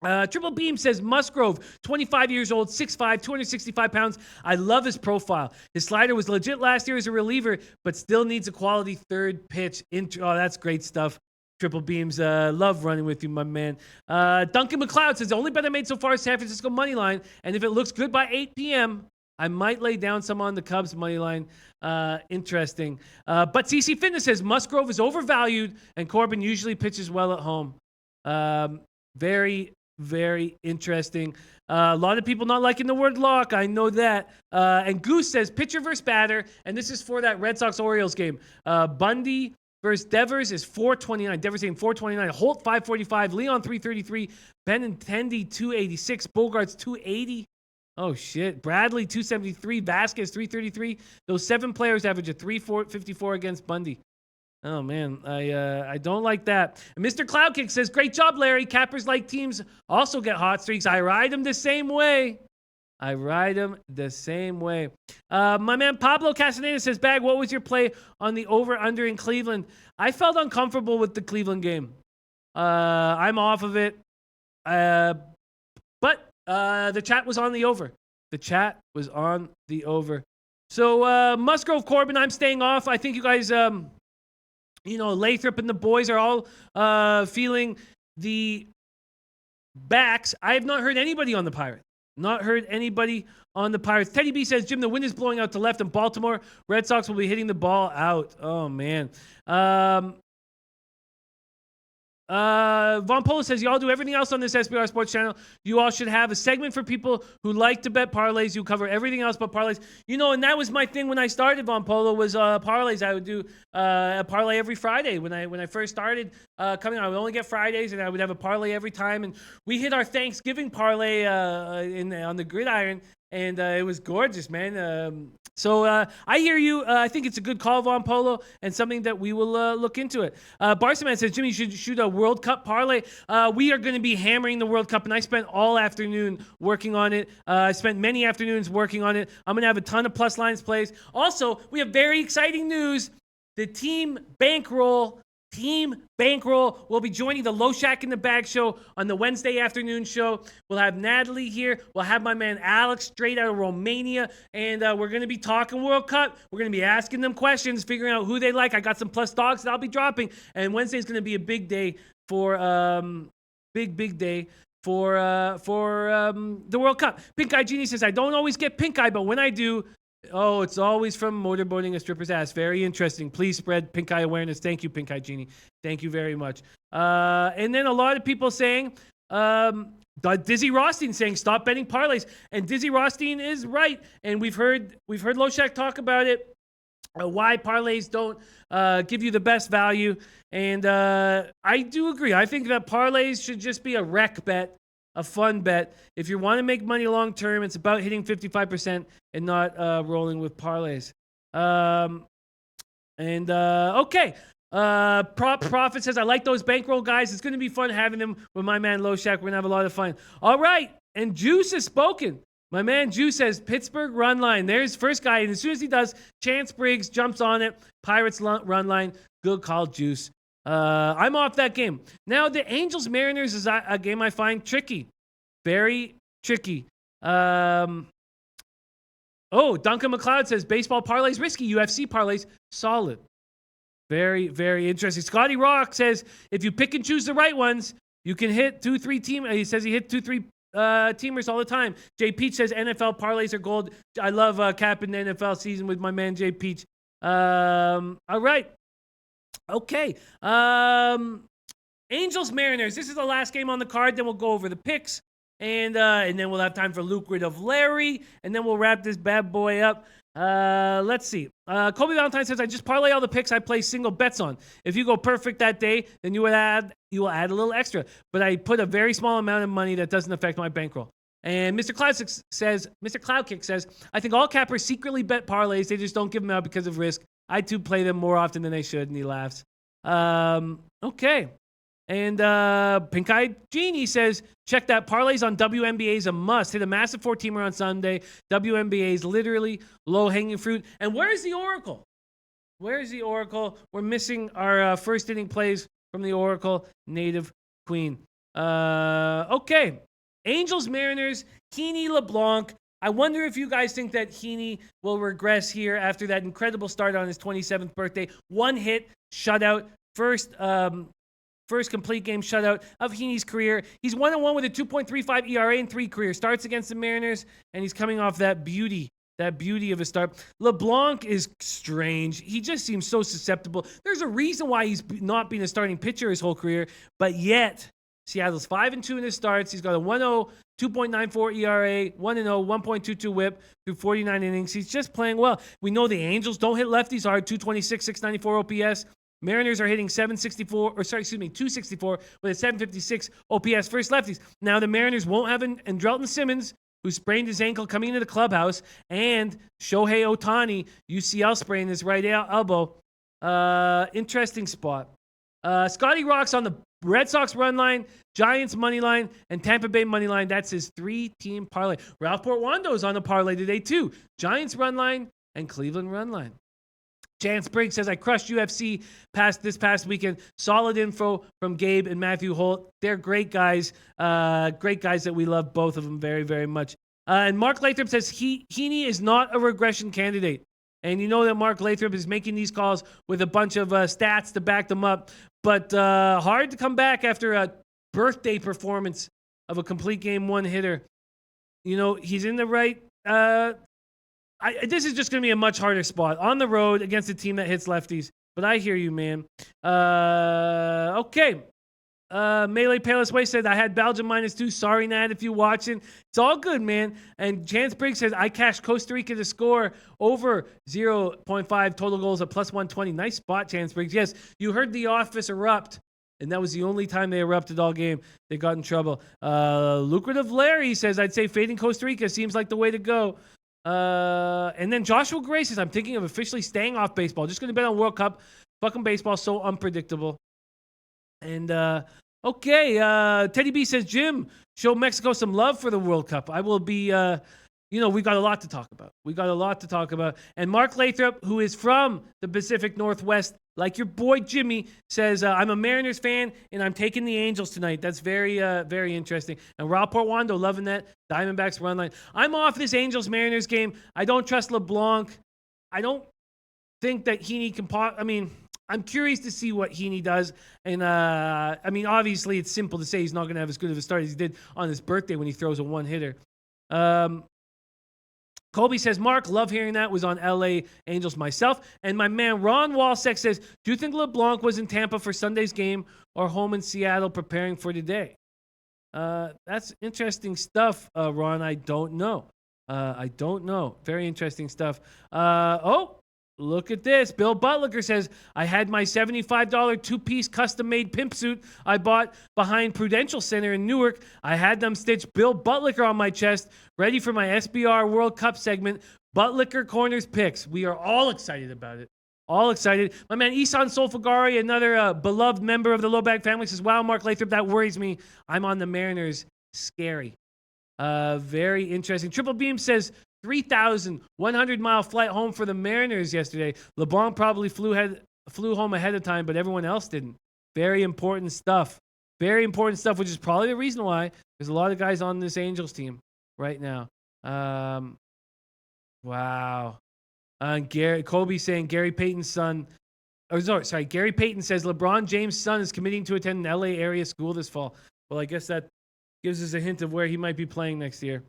Speaker 1: Triple Beam says Musgrove, 25 years old, 6'5", 265 pounds. I love his profile. His slider was legit last year as a reliever, but still needs a quality 3rd pitch. Oh, that's great stuff. Triple Beams, love running with you, my man. Duncan McLeod says the only bet I made so far is San Francisco money line, and if it looks good by 8 p.m., I might lay down some on the Cubs money line. Interesting. But CC Fitness says Musgrove is overvalued, and Corbin usually pitches well at home. Very, very interesting. A lot of people not liking the word lock. I know that. And Goose says pitcher versus batter. And this is for that Red Sox-Orioles game. Bundy versus Devers is 429. Devers saying 429. Holt 545. Leon 333. Benintendi 286. Bogarts 280. Oh, shit. Bradley 273. Vasquez 333. Those 7 players average a 3.54 against Bundy. Oh, man, I don't like that. And Mr. Cloudkick says, great job, Larry. Cappers-like teams also get hot streaks. I ride them the same way. My man Pablo Castaneda says, Bag, what was your play on the over-under in Cleveland? I felt uncomfortable with the Cleveland game. I'm off of it. But the chat was on the over. So Musgrove, Corbin, I'm staying off. I think you guys... Lathrop and the boys are all feeling the backs. I have not heard anybody on the Pirates. Teddy B says, Jim, the wind is blowing out to left in Baltimore. Red Sox will be hitting the ball out. Oh, man. Von Polo says, y'all do everything else on this SBR Sports channel. You all should have a segment for people who like to bet parlays. You cover everything else but parlays. And that was my thing when I started, Von Polo, was parlays. I would do a parlay every Friday when I first started. coming on. I would only get Fridays, and I would have a parlay every time. And we hit our Thanksgiving parlay on the gridiron, and it was gorgeous, man. So I hear you. I think it's a good call, Von Polo, and something that we will look into it. Barsaman says, Jimmy, you should shoot a World Cup parlay. We are going to be hammering the World Cup, and I spent all afternoon working on it. I spent many afternoons working on it. I'm going to have a ton of plus lines plays. Also, we have very exciting news. The Team Bankroll will be joining the Loshak in the Bag show on the Wednesday afternoon show. We'll have Natalie here. We'll have my man Alex straight out of Romania. And we're going to be talking World Cup. We're going to be asking them questions, figuring out who they like. I got some plus dogs that I'll be dropping. And Wednesday is going to be a big day for big day for the World Cup. Pink Eye Genie says, I don't always get pink eye, but when I do, oh, it's always from motorboating a stripper's ass. Very interesting. Please spread pink eye awareness. Thank you, Pink Eye Genie. Thank you very much. And then a lot of people saying, Dizzy Rothstein saying, stop betting parlays. And Dizzy Rothstein is right. And we've heard Loshak talk about it, why parlays don't give you the best value. And I do agree. I think that parlays should just be a rec bet. A fun bet. If you want to make money long term, it's about hitting 55% and not rolling with parlays. Okay. Profit says, I like those bankroll guys. It's going to be fun having them with my man Loshak. We're going to have a lot of fun. All right. And Juice has spoken. My man Juice says, Pittsburgh run line. There's first guy. And as soon as he does, Chance Briggs jumps on it. Pirates run line. Good call, Juice. I'm off that game. Now, the Angels-Mariners is a game I find tricky. Very tricky. Duncan McLeod says, baseball parlays risky, UFC parlays solid. Very, very interesting. Scotty Rock says, if you pick and choose the right ones, you can hit 2-3 team. He says he hit 2-3 teamers all the time. Jay Peach says, NFL parlays are gold. I love capping the NFL season with my man Jay Peach. All right. Okay. Angels Mariners. This is the last game on the card. Then we'll go over the picks, and then we'll have time for lucrative Larry, and then we'll wrap this bad boy up. Let's see. Kobe Valentine says, I just parlay all the picks I play single bets on. If you go perfect that day, then you will add a little extra. But I put a very small amount of money that doesn't affect my bankroll. And Mr. Cloudkick says, I think all cappers secretly bet parlays. They just don't give them out because of risk. I too play them more often than they should, and he laughs. Okay. And Pink Eye Genie says, check that. Parlays on WNBA is a must. Hit a massive 4-teamer on Sunday. WNBA is literally low-hanging fruit. And where's the Oracle? Where's the Oracle? We're missing our first inning plays from the Oracle Native Queen. Okay. Angels, Mariners, Heaney, LeBlanc. I wonder if you guys think that Heaney will regress here after that incredible start on his 27th birthday. One hit, shutout, first complete game shutout of Heaney's career. He's 1-1 with a 2.35 ERA in 3 career starts against the Mariners, and he's coming off that beauty of a start. LeBlanc is strange. He just seems so susceptible. There's a reason why he's not been a starting pitcher his whole career, but yet Seattle's 5-2 in his starts. He's got a 1-0, 2.94 ERA, 1-0, 1.22 WHIP through 49 innings. He's just playing well. We know the Angels don't hit lefties hard, 226, 694 OPS. Mariners are hitting 264 with a 756 OPS first lefties. Now the Mariners won't have Andrelton Simmons, who sprained his ankle coming into the clubhouse, and Shohei Ohtani, UCL sprain his right elbow. Interesting spot. Scotty Rocks on the Red Sox run line, Giants money line, and Tampa Bay money line. That's his 3-team parlay. Ralph Portwando's on the parlay today too. Giants run line and Cleveland run line. Chance Briggs says, I crushed UFC this past weekend. Solid info from Gabe and Matthew Holt. They're great guys. Great guys that we love, both of them very, very much. And Mark Lathrop says, Heaney is not a regression candidate. And you know that Mark Lathrop is making these calls with a bunch of stats to back them up. But hard to come back after a birthday performance of a complete game one hitter. You know, he's in the right... this is just going to be a much harder spot. On the road against a team that hits lefties. But I hear you, man. Okay. Melee Palis Way said, I had Belgium -2. Sorry, Nat, if you're watching. It's all good, man. And Chance Briggs says, I cashed Costa Rica to score over 0.5 total goals at +120. Nice spot, Chance Briggs. Yes, you heard the office erupt And that was the only time they erupted all game. They got in trouble. Lucrative Larry says, I'd say fading Costa Rica seems like the way to go. And then Joshua Gray says, I'm thinking of officially staying off baseball. Just going to bet on World Cup. Fucking baseball, so unpredictable. And, okay, Teddy B says, Jim, show Mexico some love for the World Cup. I will be, we got a lot to talk about. And Mark Lathrop, who is from the Pacific Northwest, like your boy Jimmy, says, I'm a Mariners fan, and I'm taking the Angels tonight. That's very, very interesting. And Raul Portwando, loving that. Diamondbacks run line. I'm off this Angels-Mariners game. I don't trust LeBlanc. I don't think that Heaney can I'm curious to see what Heaney does. And, obviously, it's simple to say he's not going to have as good of a start as he did on his birthday when he throws a one-hitter. Colby says, Mark, love hearing that. Was on LA Angels myself. And my man Ron Walsek says, do you think LeBlanc was in Tampa for Sunday's game or home in Seattle preparing for today? That's interesting stuff, Ron. I don't know. Very interesting stuff. Look at this. Bill Butlicker says, I had my $75 two-piece custom-made pimp suit I bought behind Prudential Center in Newark. I had them stitch Bill Butlicker on my chest, ready for my SBR World Cup segment. Butlicker Corners Picks. We are all excited about it. All excited. My man Isan Solfagari, another beloved member of the Loshak family, says, wow, Mark Lathrop, that worries me. I'm on the Mariners. Scary. Very interesting. Triple Beam says, 3,100-mile flight home for the Mariners yesterday. LeBlanc probably flew home ahead of time, but everyone else didn't. Very important stuff. Very important stuff, which is probably the reason why there's a lot of guys on this Angels team right now. Wow. Kobe saying Gary Payton's son. Gary Payton says LeBron James' son is committing to attend an LA area school this fall. Well, I guess that gives us a hint of where he might be playing next year.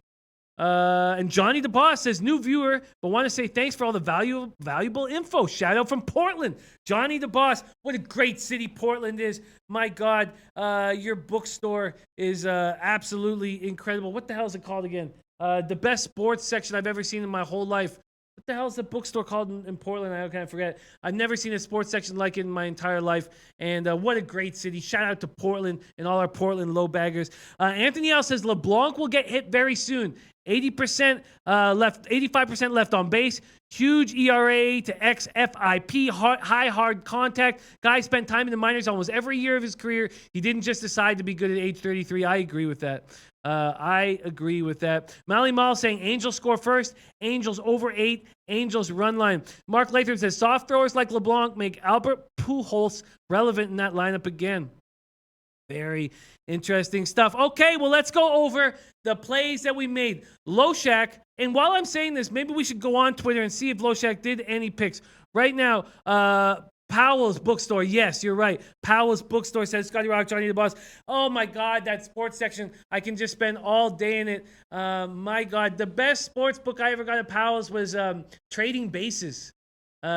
Speaker 1: And Johnny the Boss says, new viewer, but want to say thanks for all the valuable info. Shout out from Portland. Johnny the Boss. What a great city Portland is. My God, your bookstore is absolutely incredible. What the hell is it called again? The best sports section I've ever seen in my whole life. What the hell is the bookstore called in Portland? I kind of forget. I've never seen a sports section like it in my entire life. And what a great city. Shout out to Portland and all our Portland low baggers. Anthony L says LeBlanc will get hit very soon. 80% left, 85% left on base. Huge ERA to xFIP, high hard contact. Guy spent time in the minors almost every year of his career. He didn't just decide to be good at age 33. I agree with that. Mally Mall saying Angels score first. Angels over 8. Angels run line. Mark Lathrop says soft throwers like LeBlanc make Albert Pujols relevant in that lineup again. Very interesting stuff. Okay, well, let's go over the plays that we made. Loshak, and while I'm saying this, maybe we should go on Twitter and see if Loshak did any picks. Right now, Powell's Bookstore. Yes, you're right. Powell's Bookstore says Scotty Rock, Johnny the Boss. Oh, my God, that sports section. I can just spend all day in it. My God, the best sports book I ever got at Powell's was Trading Bases.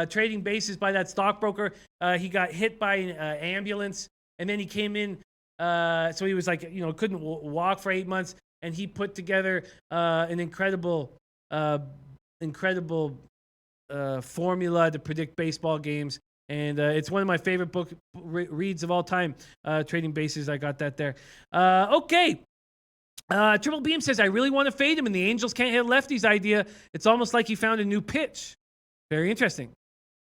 Speaker 1: Trading Bases by that stockbroker. He got hit by an ambulance, and then he came in. So he was like, couldn't walk for 8 months, and he put together an incredible formula to predict baseball games. And it's one of my favorite book reads of all time, Trading Bases. I got that there. Okay. Triple Beam says, I really want to fade him, and the Angels can't hit lefties idea. It's almost like he found a new pitch. Very interesting.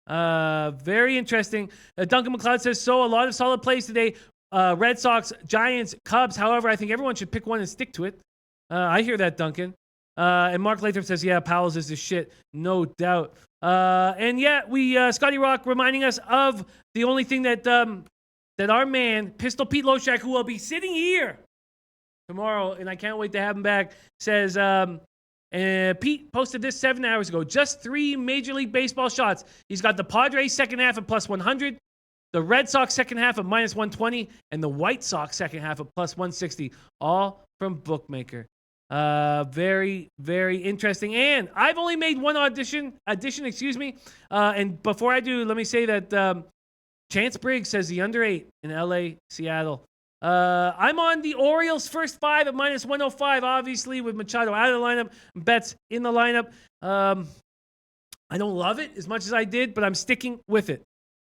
Speaker 1: Very interesting. Duncan McLeod says, so a lot of solid plays today. Red Sox, Giants, Cubs. However, I think everyone should pick one and stick to it. I hear that, Duncan. And Mark Lathrop says, yeah, Powell's is the shit. No doubt. And yeah, Scotty Rock reminding us of the only thing that our man, Pistol Pete Loshak, who will be sitting here tomorrow, and I can't wait to have him back, says, Pete posted this 7 hours ago. Just 3 Major League Baseball shots. He's got the Padres second half at plus 100. The Red Sox second half at minus 120, and the White Sox second half at plus 160, all from Bookmaker. Very, very interesting. And I've only made one addition, and before I do, let me say that Chance Briggs says the under 8 in LA, Seattle. I'm on the Orioles first 5 at minus 105, obviously, with Machado out of the lineup, Betts in the lineup. I don't love it as much as I did, but I'm sticking with it.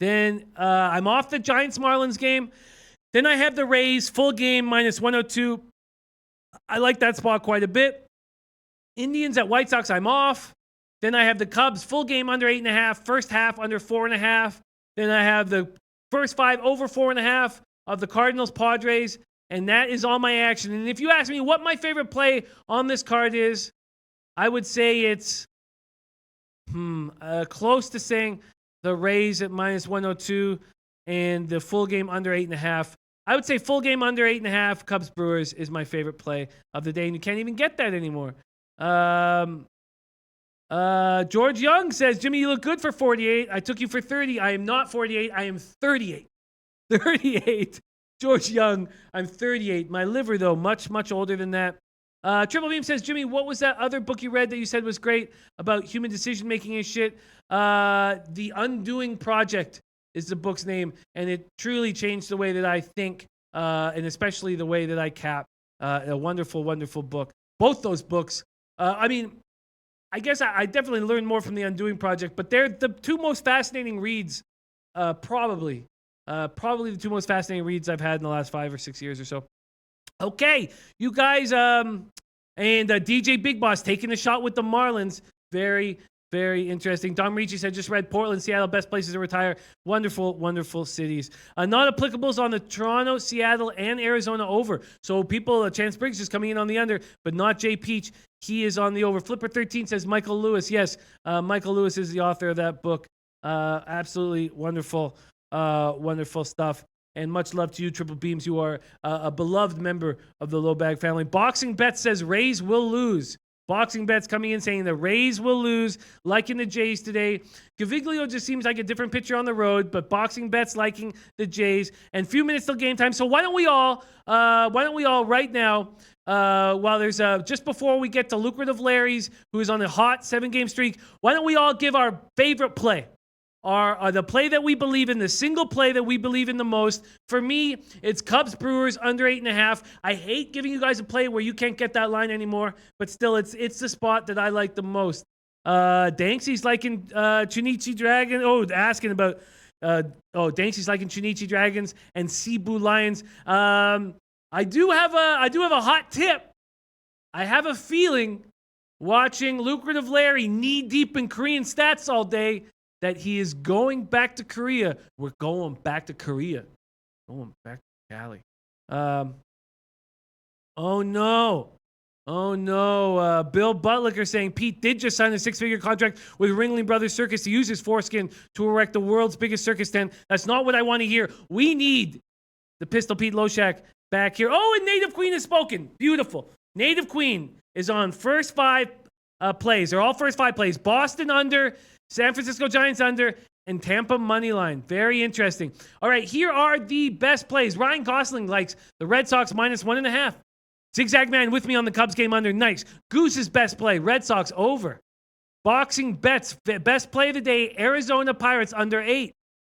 Speaker 1: Then I'm off the Giants-Marlins game. Then I have the Rays, full game, -102. I like that spot quite a bit. Indians at White Sox, I'm off. Then I have the Cubs, full game under 8.5, first half under 4.5. Then I have the first 5 over 4.5 of the Cardinals, Padres, and that is all my action. And if you ask me what my favorite play on this card is, I would say it's close to saying the Rays at -102 and the full game under 8.5. I would say full game under 8.5, Cubs Brewers is my favorite play of the day, and you can't even get that anymore. George Young says, Jimmy, you look good for 48. I took you for 30. I am not 48. I am 38. 38. George Young, I'm 38. My liver, though, much, much older than that. Triple Beam says, Jimmy, what was that other book you read that you said was great about human decision-making and shit? The Undoing Project is the book's name, and it truly changed the way that I think, and especially the way that I cap. A wonderful, wonderful book. Both those books. I guess I definitely learned more from the Undoing Project, but they're the two most fascinating reads, probably the two most fascinating reads I've had in the last 5 or 6 years or so. Okay, you guys, and DJ Big Boss taking a shot with the Marlins. Very, very interesting. Don Ricci said, just read Portland, Seattle, best places to retire. Wonderful, wonderful cities. Not applicables on the Toronto, Seattle, and Arizona over. So people, Chance Briggs is coming in on the under, but not Jay Peach. He is on the over. Flipper13 says Michael Lewis. Yes, Michael Lewis is the author of that book. Absolutely wonderful, wonderful stuff. And much love to you, Triple Beams. You are a beloved member of the Low Bag family. Boxing Bets says Rays will lose. Boxing Bets coming in saying the Rays will lose, liking the Jays today. Gaviglio just seems like a different pitcher on the road, but Boxing Bets liking the Jays. And few minutes till game time. So why don't we all right now, while there's just before we get to Lucrative Larry's, who is on a hot 7-game streak, why don't we all give our favorite play? The play that we believe in, the single play that we believe in the most. For me, it's Cubs Brewers under 8.5. I hate giving you guys a play where you can't get that line anymore, but still, it's the spot that I like the most. Danksy's liking Chunichi Dragon. Asking about Danksy's liking Chunichi Dragons and Cebu Lions. I do have a hot tip. I have a feeling, watching Lucrative Larry knee deep in Korean stats all day, that he is going back to Korea. We're going back to Korea. Going back to Cali. Oh, no. Bill Butlicker saying Pete did just sign a 6-figure contract with Ringling Brothers Circus to use his foreskin to erect the world's biggest circus tent. That's not what I want to hear. We need the Pistol Pete Loshak back here. Oh, and Native Queen has spoken. Beautiful. Native Queen is on first 5 plays. They're all first 5 plays. Boston under, San Francisco Giants under, and Tampa money line. Very interesting. All right, here are the best plays. Ryan Gosling likes the Red Sox -1.5. Zigzag Man with me on the Cubs game under. Nice. Goose's best play, Red Sox over. Boxing Bets, best play of the day, Arizona Pirates under 8.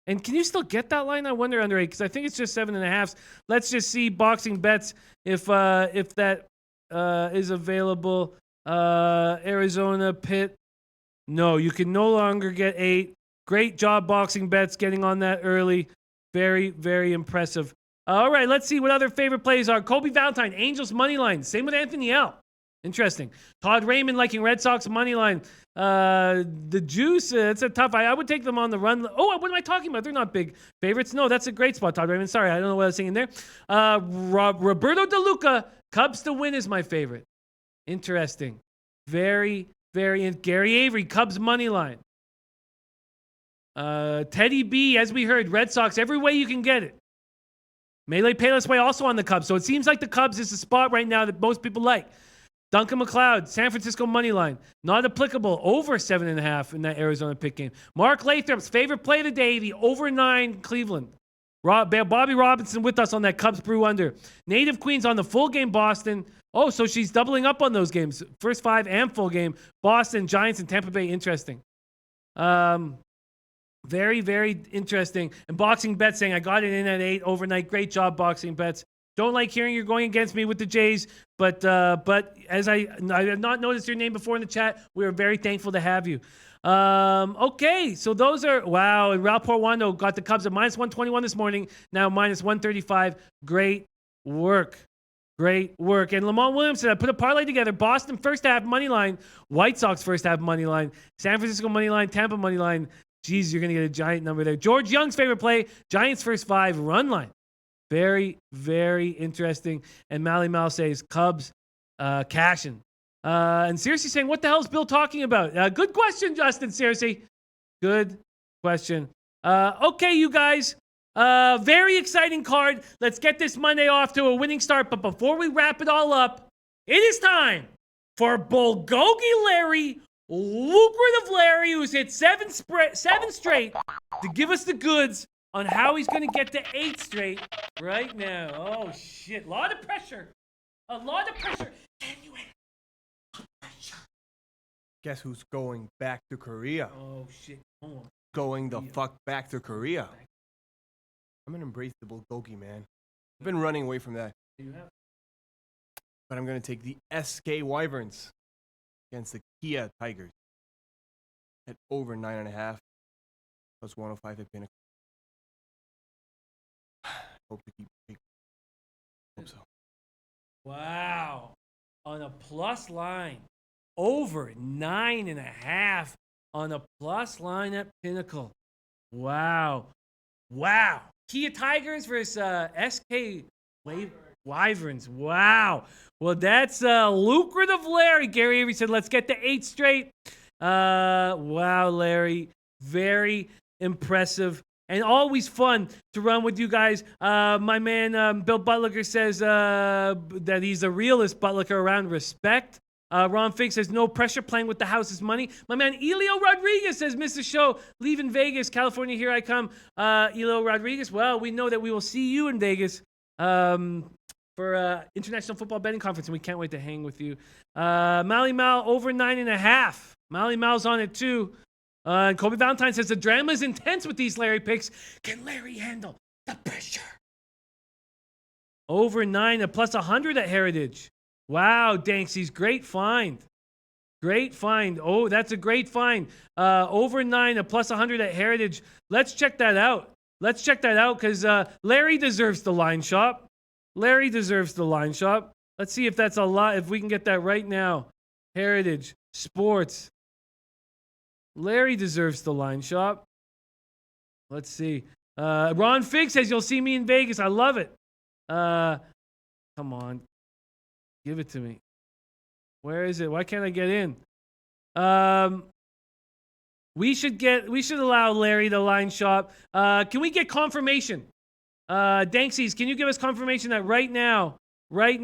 Speaker 1: And can you still get that line? I wonder under 8, because I think it's just 7.5. Let's just see Boxing Bets if that is available. Arizona Pitt. No, you can no longer get 8. Great job, Boxing Bets, getting on that early. Very, very impressive. All right, let's see what other favorite plays are. Kobe Valentine, Angels money line. Same with Anthony L. Interesting. Todd Raymond liking Red Sox money line. The Juice, it's a tough. I would take them on the run. Oh, what am I talking about? They're not big favorites. No, that's a great spot, Todd Raymond. Sorry, I don't know what I was saying there. Roberto DeLuca, Cubs to win is my favorite. Interesting. Very, very. Gary Avery, Cubs money line. Teddy B, as we heard, Red Sox every way you can get it. Melee Payless Way also on the Cubs. So it seems like the Cubs is the spot right now that most people like. Duncan McLeod, San Francisco money line. Not applicable. Over 7.5 in that Arizona pick game. Mark Lathrop's favorite play of the day, the over 9 Cleveland. Bobby Robinson with us on that Cubs Brew under. Native Queen's on the full game Boston. Oh, so she's doubling up on those games. First 5 and full game. Boston, Giants, and Tampa Bay. Interesting. Very, very interesting. And Boxing Bets saying, I got it in at 8 overnight. Great job, Boxing Bets. Don't like hearing you're going against me with the Jays, but as I have not noticed your name before in the chat, we are very thankful to have you. Okay, so those are wow. And Ralph Porwando got the Cubs at minus 121 this morning. Now minus 135. Great work. Great work. And Lamont Williamson, I put a parlay together. Boston first half money line. White Sox first half money line. San Francisco money line. Tampa money line. Geez, you're going to get a giant number there. George Young's favorite play. Giants first 5 run line. Very, very interesting. And Mally Mal says Cubs cashing. And seriously saying, what the hell is Bill talking about? Good question, Justin. Seriously. Good question. Okay, you guys. Very exciting card. Let's get this Monday off to a winning start. But before we wrap it all up, it is time for Bulgogi Larry, Lucrative Larry, who's hit 7 straight, to give us the goods on how he's going to get to 8 straight right now. Oh, shit. A lot of pressure. A lot of pressure. Can you handle pressure?
Speaker 2: Guess who's going back to Korea?
Speaker 1: Oh, shit. Hold on.
Speaker 2: Going the fuck back to Korea. I'm going to embrace the Bulgogi, man. I've been running away from that.
Speaker 1: You have.
Speaker 2: But I'm going to take the SK Wyverns against the Kia Tigers at over 9.5 plus 105 at Pinnacle. Hope to keep it. Hope so.
Speaker 1: Wow. On a plus line. Over 9.5 on a plus line at Pinnacle. Wow. Wow. Kia Tigers versus SK Wyverns. Wow. Well, that's lucrative, Larry. Gary Avery said, let's get to 8 straight. Wow, Larry. Very impressive. And always fun to run with you guys. My man, Bill Butlicker, says that he's the realest Butlicker around. Respect. Ron Fig says, no pressure playing with the house's money. My man, Elio Rodriguez says, missed the show. Leaving Vegas, California, here I come. Elio Rodriguez, well, we know that we will see you in Vegas for International Football Betting Conference, and we can't wait to hang with you. Mally Mal, over 9.5. Mally Mal's on it, too. And Kobe Valentine says, the drama is intense with these Larry picks. Can Larry handle the pressure? Over 9 at plus 100 at Heritage. Wow, Danksy's great find. Great find. Oh, that's a great find. Over 9 at plus 100 at Heritage. Let's check that out. Let's check that out because Larry deserves the line shop. Larry deserves the line shop. Let's see if that's a lot. If we can get that right now. Heritage Sports. Larry deserves the line shop. Let's see. Ron Fig says you'll see me in Vegas. I love it. Come on. Give it to me. Where is it? Why can't I get in? We should allow Larry the line shop. Can we get confirmation? Danksy's, can you give us confirmation that right now, that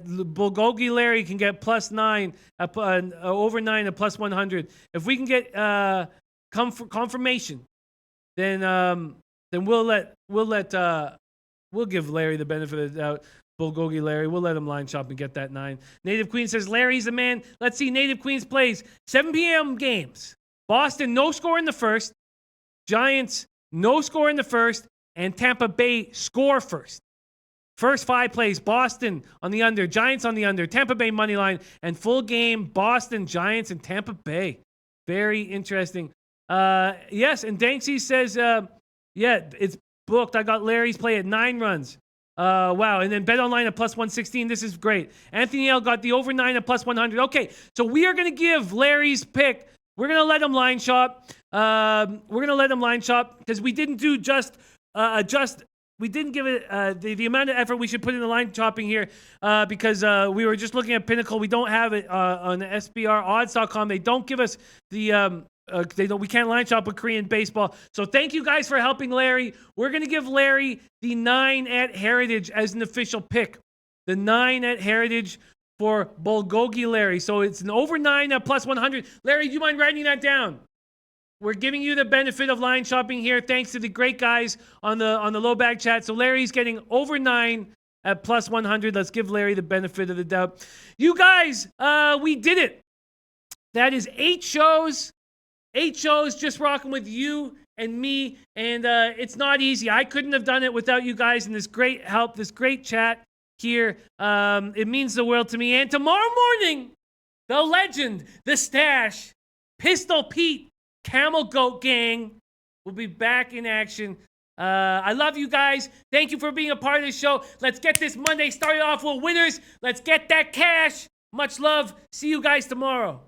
Speaker 1: Bulgogi Larry can get plus 9, over 9 at plus 100. If we can get confirmation, then we'll give Larry the benefit of the doubt. Bulgogi Larry, we'll let him line shop and get that 9. Native Queen says Larry's the man. Let's see. Native Queens plays 7 p.m. games. Boston, no score in the first. Giants, no score in the first. And Tampa Bay, score first. First 5 plays, Boston on the under, Giants on the under, Tampa Bay money line, and full game, Boston, Giants, and Tampa Bay. Very interesting. Yes, and Danksy says, yeah, it's booked. I got Larry's play at 9 runs. Wow, and then bet online at plus 116. This is great. Anthony L got the over 9 at plus 100. Okay, so we are going to give Larry's pick. We're going to let him line shop. Because we didn't do we didn't give it the amount of effort we should put in the line chopping here because we were just looking at Pinnacle. We don't have it on the SBRodds.com. They don't give us the we can't line shop with Korean baseball. So thank you guys for helping Larry. We're going to give Larry the 9 at Heritage as an official pick. The 9 at Heritage for Bulgogi Larry. So it's an over 9 at plus 100. Larry, do you mind writing that down? We're giving you the benefit of line shopping here thanks to the great guys on the low bag chat. So Larry's getting over 9 at plus 100. Let's give Larry the benefit of the doubt. You guys, we did it. That is 8 shows. 8 shows just rocking with you and me. And it's not easy. I couldn't have done it without you guys and this great help, this great chat here. It means the world to me. And tomorrow morning, the legend, the stash, Pistol Pete, Camel Goat Gang will be back in action. I love you guys. Thank you for being a part of the show. Let's get this Monday started off with winners. Let's get that cash. Much love. See you guys tomorrow.